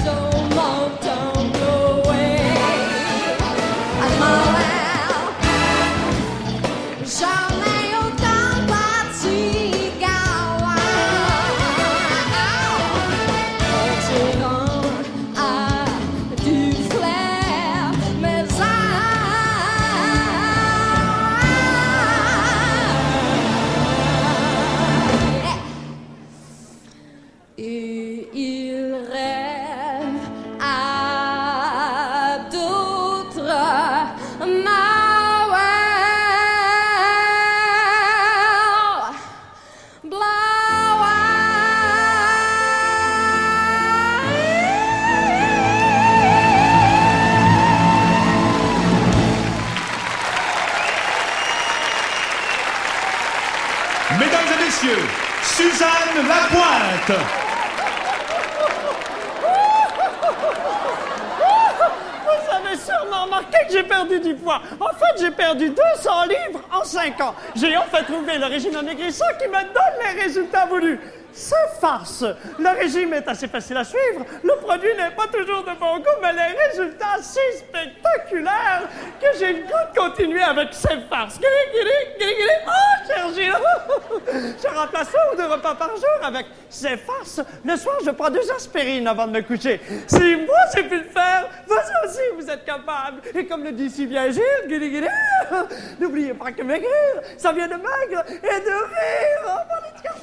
on m'entend blower à Noël, j'en ai autant parti gawa. Attirant à du flair, mais et il rêve à d'autres Noël Mesdames et messieurs, Suzanne Lapointe. Vous avez sûrement remarqué que j'ai perdu du poids. En fait, j'ai perdu 200 livres en 5 ans. J'ai enfin trouvé le régime amaigrissant qui me donne les résultats voulus. C'est farce. Le régime est assez facile à suivre. Le produit n'est pas toujours de bon goût, mais les résultats si spectaculaires que j'ai le goût de continuer avec ces farces. Oh, cher Gilles, je remplace 1 ou 2 repas par jour avec ces farces. Le soir, je prends 2 aspirines avant de me coucher. Si moi, j'ai pu le faire, vous aussi, vous êtes capable. Et comme le dit si bien Gilles, n'oubliez pas que maigrir, ça vient de maigre et de rire. Oh, bon, les gars.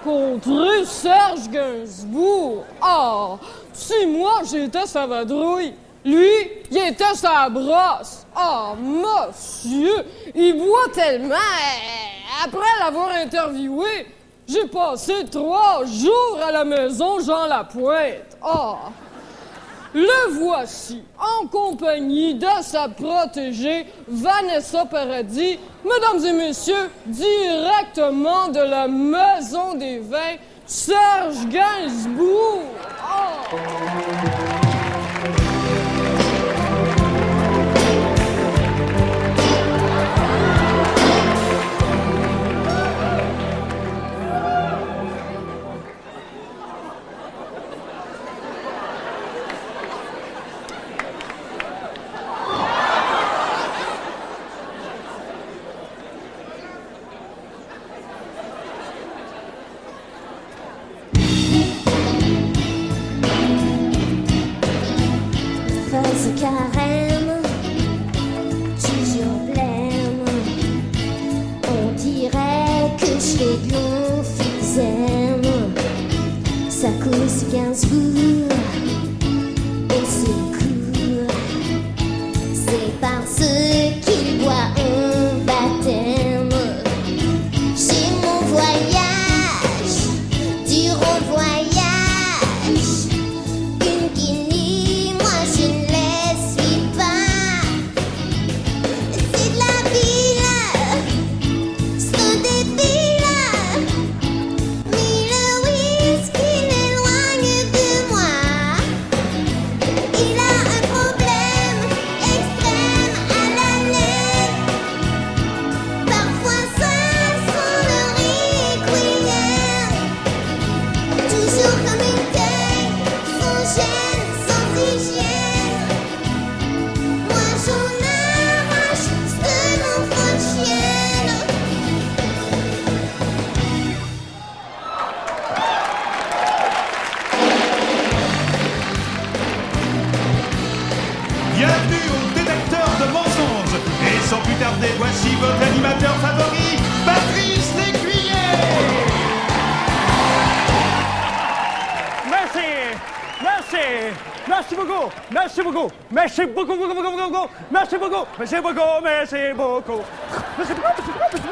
rencontré Serge Gainsbourg. Ah, si moi j'étais sa vadrouille, lui, il était sa brosse. Ah, monsieur, il boit tellement. Après l'avoir interviewé, j'ai passé 3 jours à la maison Jean Lapointe. Ah, le voici en compagnie de sa protégée Vanessa Paradis. Mesdames et messieurs, directement de la Maison des Vins, Serge Gainsbourg. Oh. Carême, toujours blême. On dirait que je fais de l'emphysème. Ça cause Gainsbourg et c'est court. C'est parce qu'il boit un baptême. J'ai mon voyage, durant le voyage, une guinée, moi je ne laisse pas. C'est de la ville, c'est un débile, mais le whisky l'éloigne de moi. Il a un problème extrême à la lèvre. Parfois ça sent le requiem. Toujours comme une tête, sans gêne, sans hygiène. Moi j'en arrache, c'est mon enfant de chienne. Bienvenue au détecteur de mensonges. Et sans plus tarder, voici votre animateur favori, Patrice Lécuyer. Merci, merci, merci beaucoup, merci beaucoup, merci beaucoup, beaucoup, beaucoup, beaucoup, beaucoup, merci beaucoup, merci beaucoup, merci beaucoup, merci beaucoup, merci beaucoup,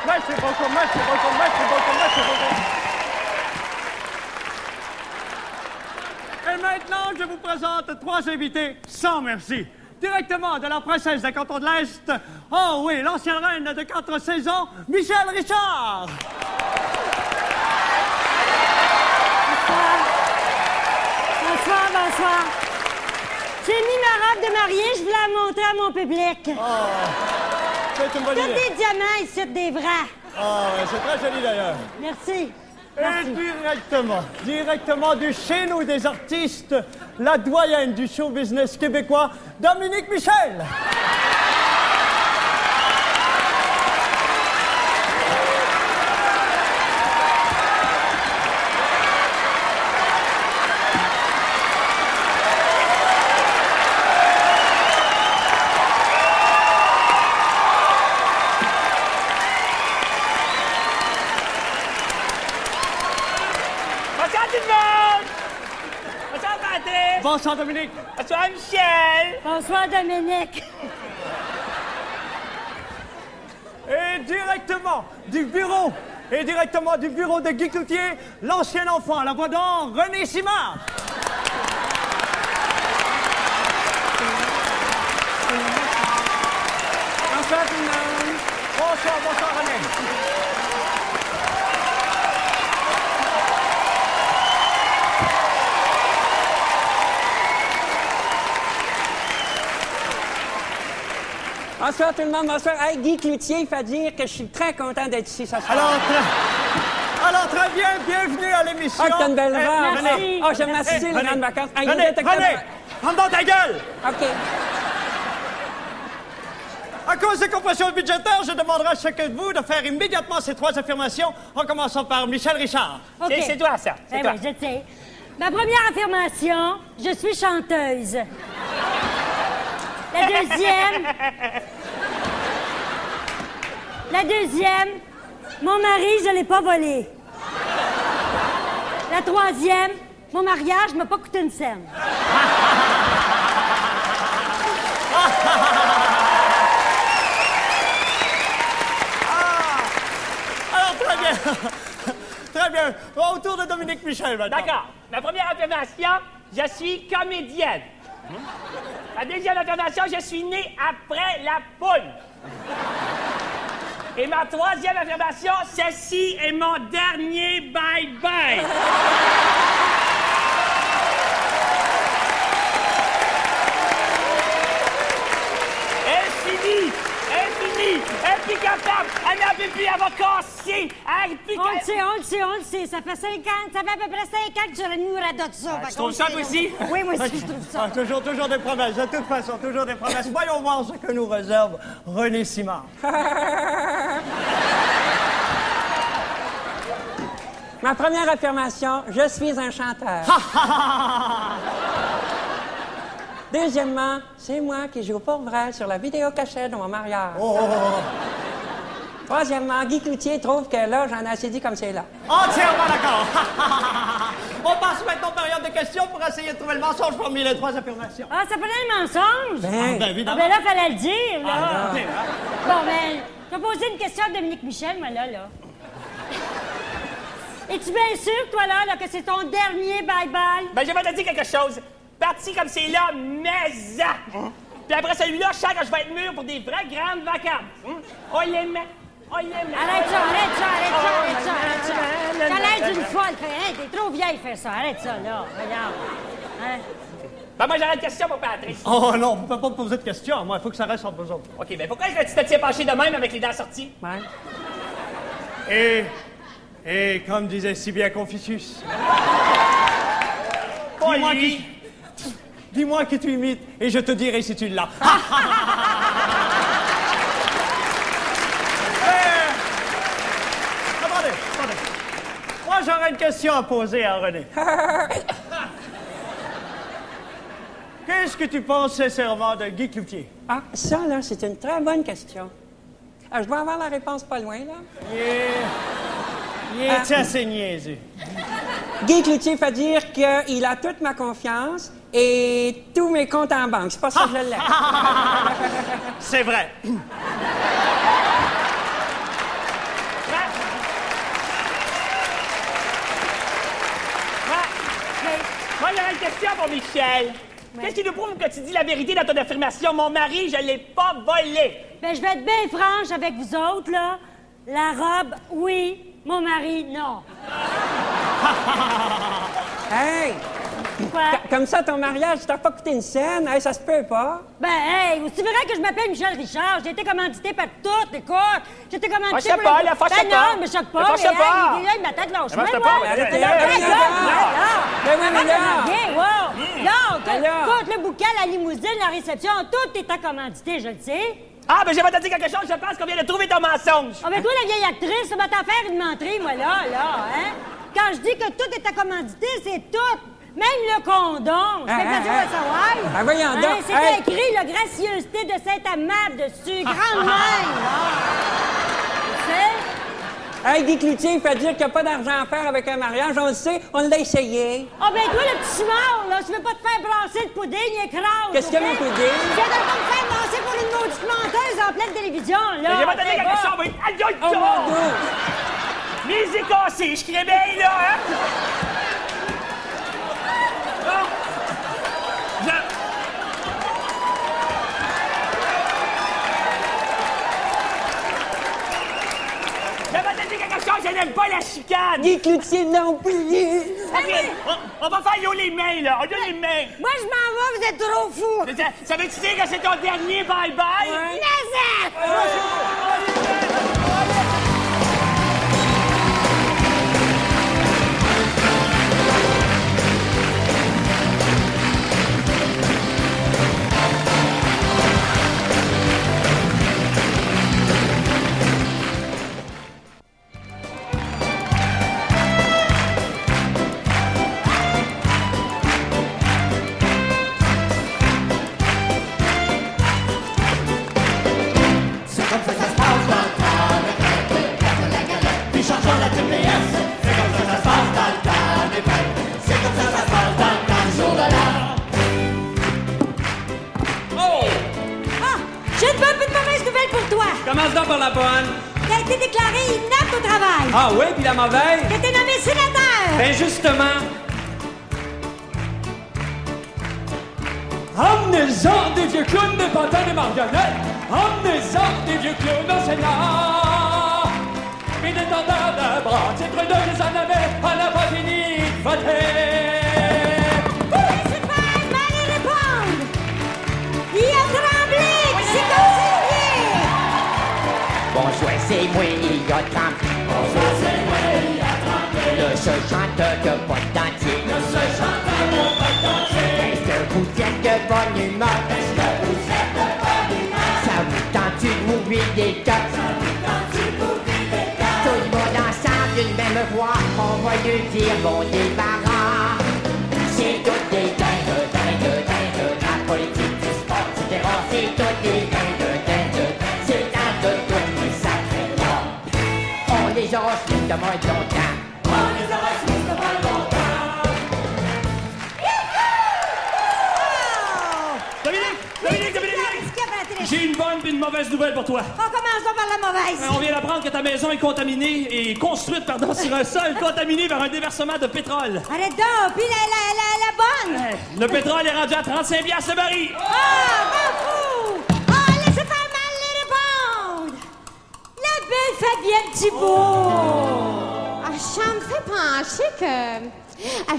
merci beaucoup, merci beaucoup, merci beaucoup, merci beaucoup. Et maintenant, je vous présente 3 invités sans merci. Directement de la princesse d'un canton de l'Est, oh oui, l'ancienne reine de 4 saisons, Michel Richard. Bonsoir, bonsoir. J'ai mis ma robe de mariée, je voulais la montrer à mon public. C'est une bonne Tous idée. des diamants ici, des vrais. Ah, ouais, c'est très joli d'ailleurs. Merci. Et directement du chez nous des artistes, la doyenne du show business québécois, Dominique Michel. Bonsoir tout le monde! Bonsoir Patrice! Bonsoir Dominique. Bonsoir Michel! Bonsoir, Dominique. Et directement du bureau de Guy Cloutier, l'ancien enfant à la voix d'or, René Simard. Bonsoir tout le monde. Bonsoir René. Bonsoir tout le monde, bonsoir. Hey, Guy Cloutier, il faut dire que je suis très content d'être ici ce soir. Alors très bien, bienvenue à l'émission. Ah, t'as une belle robe. René. Ah, j'aime assez les grandes vacances. Hey, René, rentre dans ta gueule. OK. À cause des compressions budgétaires, je demanderai à chacun de vous de faire immédiatement ces 3 affirmations, en commençant par Michel Richard. OK. C'est toi, ça. C'est Eh toi. oui, je sais. Ma première affirmation, je suis chanteuse. La deuxième, mon mari, je l'ai pas volé. La troisième, mon mariage m'a pas coûté une scène. Alors, très bien. Très bien. Au tour de Dominique Michel, maintenant. D'accord. Ma première affirmation, je suis comédienne. La deuxième affirmation, je suis née après la poule. Et ma troisième affirmation, ceci est mon dernier bye-bye. Infini! Elle est plus capable! Elle n'a plus, elle va casser! On le sait. Ça fait à peu près 5 ans que je nous radote ça. Tu trouves ça, toi aussi? Oui, moi aussi, je trouve ça. Toujours des promesses. De toute façon, toujours des promesses. Voyons voir ce que nous réserve René Simard. Ma première affirmation, je suis un chanteur. Deuxièmement, c'est moi qui joue pour vrai sur la vidéocachette de mon mariage. Troisièmement, Guy Cloutier trouve que là, j'en ai assez dit comme c'est là. Entièrement d'accord. On passe maintenant aux périodes de questions pour essayer de trouver le mensonge parmi les 3 affirmations. Ah, ça prenait un mensonge? Ben, évidemment. Ah, ben là, fallait le dire, là. Ah, Bon, ben, je vais poser une question à Dominique Michel, moi, là. Es-tu bien sûr, toi, là, que c'est ton dernier bye-bye? Ben, je vais te dire quelque chose. Parti comme c'est là, mais ça. Puis après celui-là, je sens que je vais être mûr pour des vraies grandes vacances. On les met. Arrête ça. T'as l'air d'une folle. Hey, t'es trop vieille faire ça. Arrête ça, là. Regarde. Hein? Ben, moi, j'aurais une question pour Patrice. Oh non, on peut pas me poser de questions. Moi, il faut que ça reste entre vous autres. OK, ben pourquoi est-ce que tu te tiens penché de même avec les dents sorties? Ouais. Et comme disait si bien Confucius. Dis-moi qui tu imites et je te dirai si tu l'as. Attendez. Moi, j'aurais une question à poser à René. Qu'est-ce que tu penses sincèrement de Guy Cloutier? Ah, ça, là, c'est une très bonne question. Je dois avoir la réponse pas loin, là. Il est assez niaiseux. Guy Cloutier fait dire qu'il a toute ma confiance et tous mes comptes en banque. C'est pas ça que je l'aime. C'est vrai. Moi, j'aurais une question pour Michel. Qu'est-ce qui nous prouve que tu dis la vérité dans ton affirmation? Mon mari, je l'ai pas volé. Ben, je vais être bien franche avec vous autres, là. La robe, oui. Mon mari, non. Hey! Quoi? Comme ça, ton mariage, t'as pas coûté une scène? Hey, ça se peut pas. Ben, hey, c'est vrai que je m'appelle Michel Richard. J'ai été commandité par tout, écoute. J'ai été commandité Fâche pas, là, fâche pas. non, mais choque pas. Fâche pas. Mais, hey, ma tête lâche. Fâche pas, mais arrêtez là. Écoute, le bouquet, la limousine, la réception, tout est commandité, je le sais. Ah, ben, j'aimerais te dire quelque chose. Je pense qu'on vient de trouver ton mensonge. Ah, ben, toi, la vieille actrice, ça va t'en faire une menterie, moi, là, hein? Quand je dis que tout est commandité, c'est tout. Même le condom. Je fais plaisir de savoir. Ben, voyons donc. C'est écrit, la gracieuseté de Saint-Amable dessus. Grande main, là. Tu sais? Hey, Guy Cloutier, il fait dire qu'il n'y a pas d'argent à faire avec un mariage. On le sait, on l'a essayé. Ah, ben, toi, le petit mort, là, tu veux pas te faire brasser de pudding, écrase. Qu'est-ce qu'il y a, mon pudding? Tu viens de pas me faire brasser pour une maudite menteuse en pleine télévision, là. Mais j'aimerais te dire quelque chose. Aïe, Oh, mon Dieu! Mise est cassée. Je crée bien, là, hein? Je n'aime pas la chicane! Guy Cloutier non plus! OK, on va faire yo les mains, là. On a les mains. Moi, je m'en vais, vous êtes trop fous. Ça veut-tu dire que c'est ton dernier bye-bye? Ouais. C'est comme ça que ça se passe. Ah oui, puis la mauvaise? Que t'es nommé sénateur! Ben justement. Emmenez-en des vieux clowns, des pantins, des marionnettes. Emmenez-en des vieux clowns au Sénat. Puis des tendeurs de bras, titres de les en avait, on n'a pas fini de voter. Laissez faire, m'allez répondre! Il y a Tremblay qui s'est consigné! Bonsoir, c'est moi, il y a Tremblay. Bonsoir, c'est moi, il y a Tremblay. Le seul chanteur de pas de dentier. Le seul chanteur de pas de dentier. Est-ce que vous êtes de bonne humeur? Est-ce que vous êtes de bonne humeur? Ça vous tente-tu de m'ouvrir des cœurs? Ça vous tente-tu de m'ouvrir des cœurs? Tout le monde ensemble d'une même voix, on va lui dire bon débarras. C'est toutes des dingues, la politique du sport, etc. C'est toutes des dingues, c'est dans de toutes les sacrés noms. On les aura plus de moins longtemps. On les aura plus de moins longtemps. Dominique! J'ai une bonne et une mauvaise nouvelle pour toi. On commence donc par la mauvaise. On vient d'apprendre que ta maison est contaminée et construite, pardon, sur un sol contaminé par un déversement de pétrole. Arrête donc, puis la bonne. Le pétrole est rendu à 35$ le baril. Ah, m'en fous. Ah, laissez faire mal les répondre. La belle Fabienne Thibault. Ah, ça me fait penser que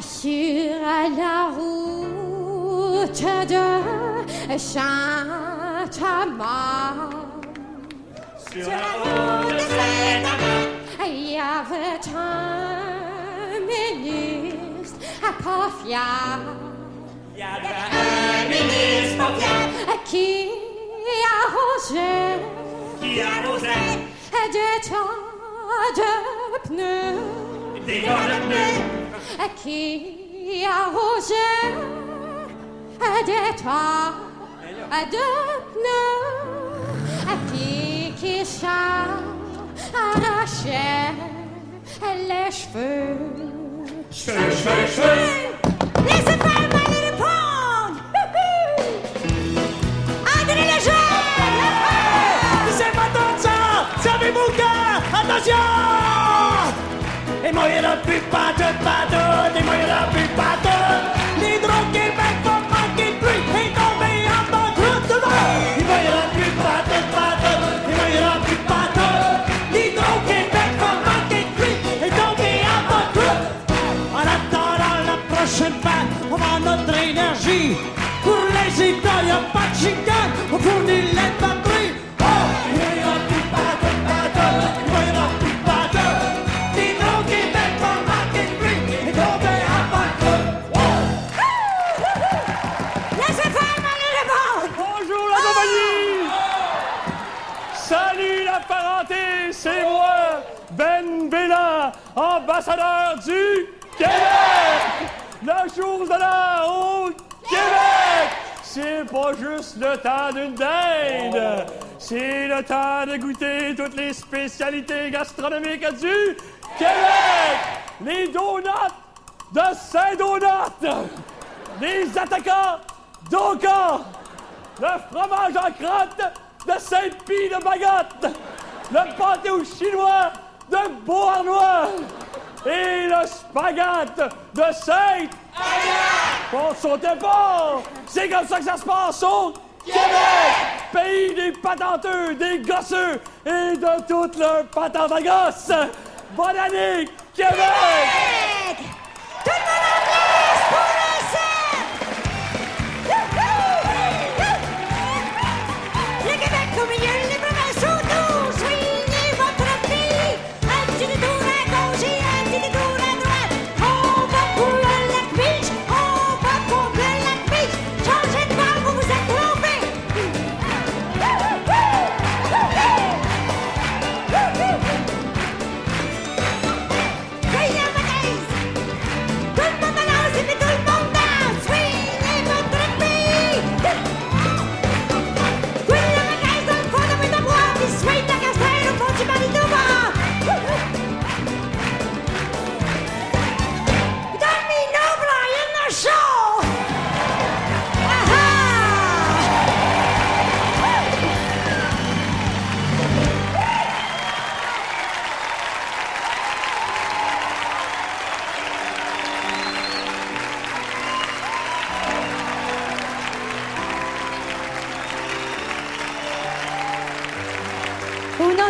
sur la route de Saint-Amand, sur la route de Saint-Amand, il y avait un ministre pas fiable. Il y avait un ministre pas fiable qui arrosait des tas de pneus. Des tas de pneus. Qui arrosait des tas de pneus. Puis qui s'arrachait les cheveux. Laissez faire mal les répondre. André Lejeune. C'est pas tant ça! Savez-vous que... Attention! Et moi, il n'y en a plus pas de et moi, il n'y en a plus pas de... L'Hydro-Québec va manquer de pluie et tomber en banqueroute demain! Et moi, il n'y en a plus pas de et moi, il n'y en a plus pas de... L'Hydro-Québec va manquer de pluie et tomber en banqueroute! En attendant la prochaine vague, on vend notre énergie. Pour les États, il n'y a pas de chicane, on fournit les batteries. Oh! Il n'y en a plus pas de il n'y en a plus pas de... L'Hydro-Québec va manquer de pluie et tomber en banqueroute. Laissez faire mal les répondre. Bonjour la compagnie! Salut la parenté, c'est moi, Ben Bella, ambassadeur du Québec! La chose de l'art au Québec! C'est pas juste le temps d'une dinde, c'est le temps de goûter toutes les spécialités gastronomiques du Québec! Les donuts de Saint-Donat! Les attaquants d'Oka! Le fromage en crotte de Saint-Pie de Bagotte! Le pâté au chinois de Beauharnois! Et le spaghette de Sainte-Agathe! On sautait pas! C'est comme ça que ça se passe au Québec! Pays des patenteux, des gosseux et de toutes leurs patentes à gosse! Bonne année, Québec! Tout le monde en place pour le set! Le Québec au milieu, les provinces autour, soignez votre pays! Un petit détour à gauche et un petit détour à droite! On va pour le lac Beach, on va pour le lac Beach! Changez de bord, vous vous êtes trompés! Veuillez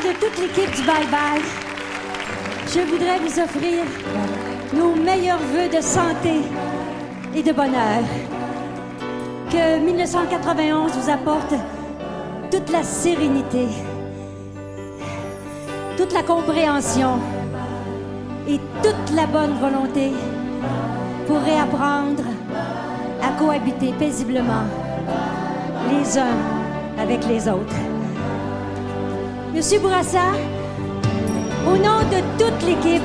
de toute l'équipe du Bye Bye, je voudrais vous offrir nos meilleurs vœux de santé et de bonheur. Que 1991 vous apporte toute la sérénité, toute la compréhension et toute la bonne volonté pour réapprendre à cohabiter paisiblement les uns avec les autres. Monsieur Bourassa, au nom de toute l'équipe,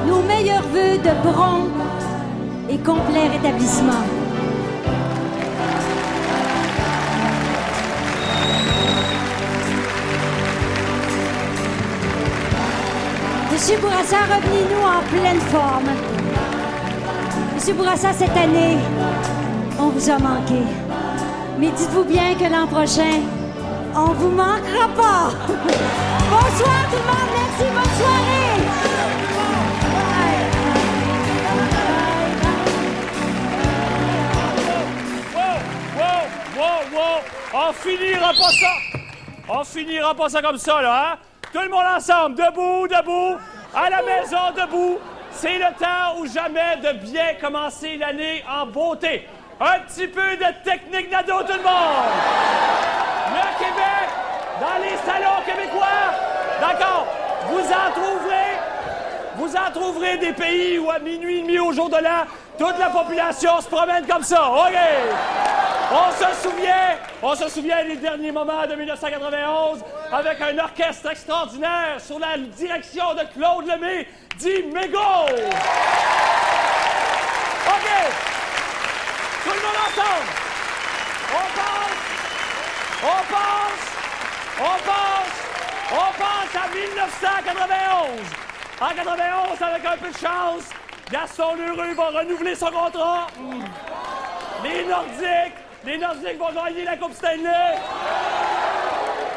nos meilleurs vœux de prompt et complet rétablissement. Monsieur Bourassa, revenez-nous en pleine forme. Monsieur Bourassa, cette année, on vous a manqué. Mais dites-vous bien que l'an prochain, on vous manquera pas. Bonsoir tout le monde, merci, bonne soirée. Wow. On finira pas ça. On finira pas ça comme ça, là, hein? Tout le monde ensemble, debout, à la maison, debout. C'est le temps ou jamais de bien commencer l'année en beauté. Un petit peu de technique d'ado, tout le monde. Le Québec, dans les salons québécois. D'accord, vous en trouverez des pays où à minuit et demi au jour de l'an, toute la population se promène comme ça. OK. On se souvient des derniers moments de 1991 avec un orchestre extraordinaire sous la direction de Claude Lemay, dit Mégo. OK. Tout le monde ensemble. On passe à 1991. En 91, avec un peu de chance, Gaston Lheureux va renouveler son contrat. Les Nordiques vont gagner la Coupe Stanley.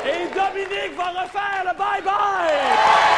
Et Dominique va refaire le bye-bye.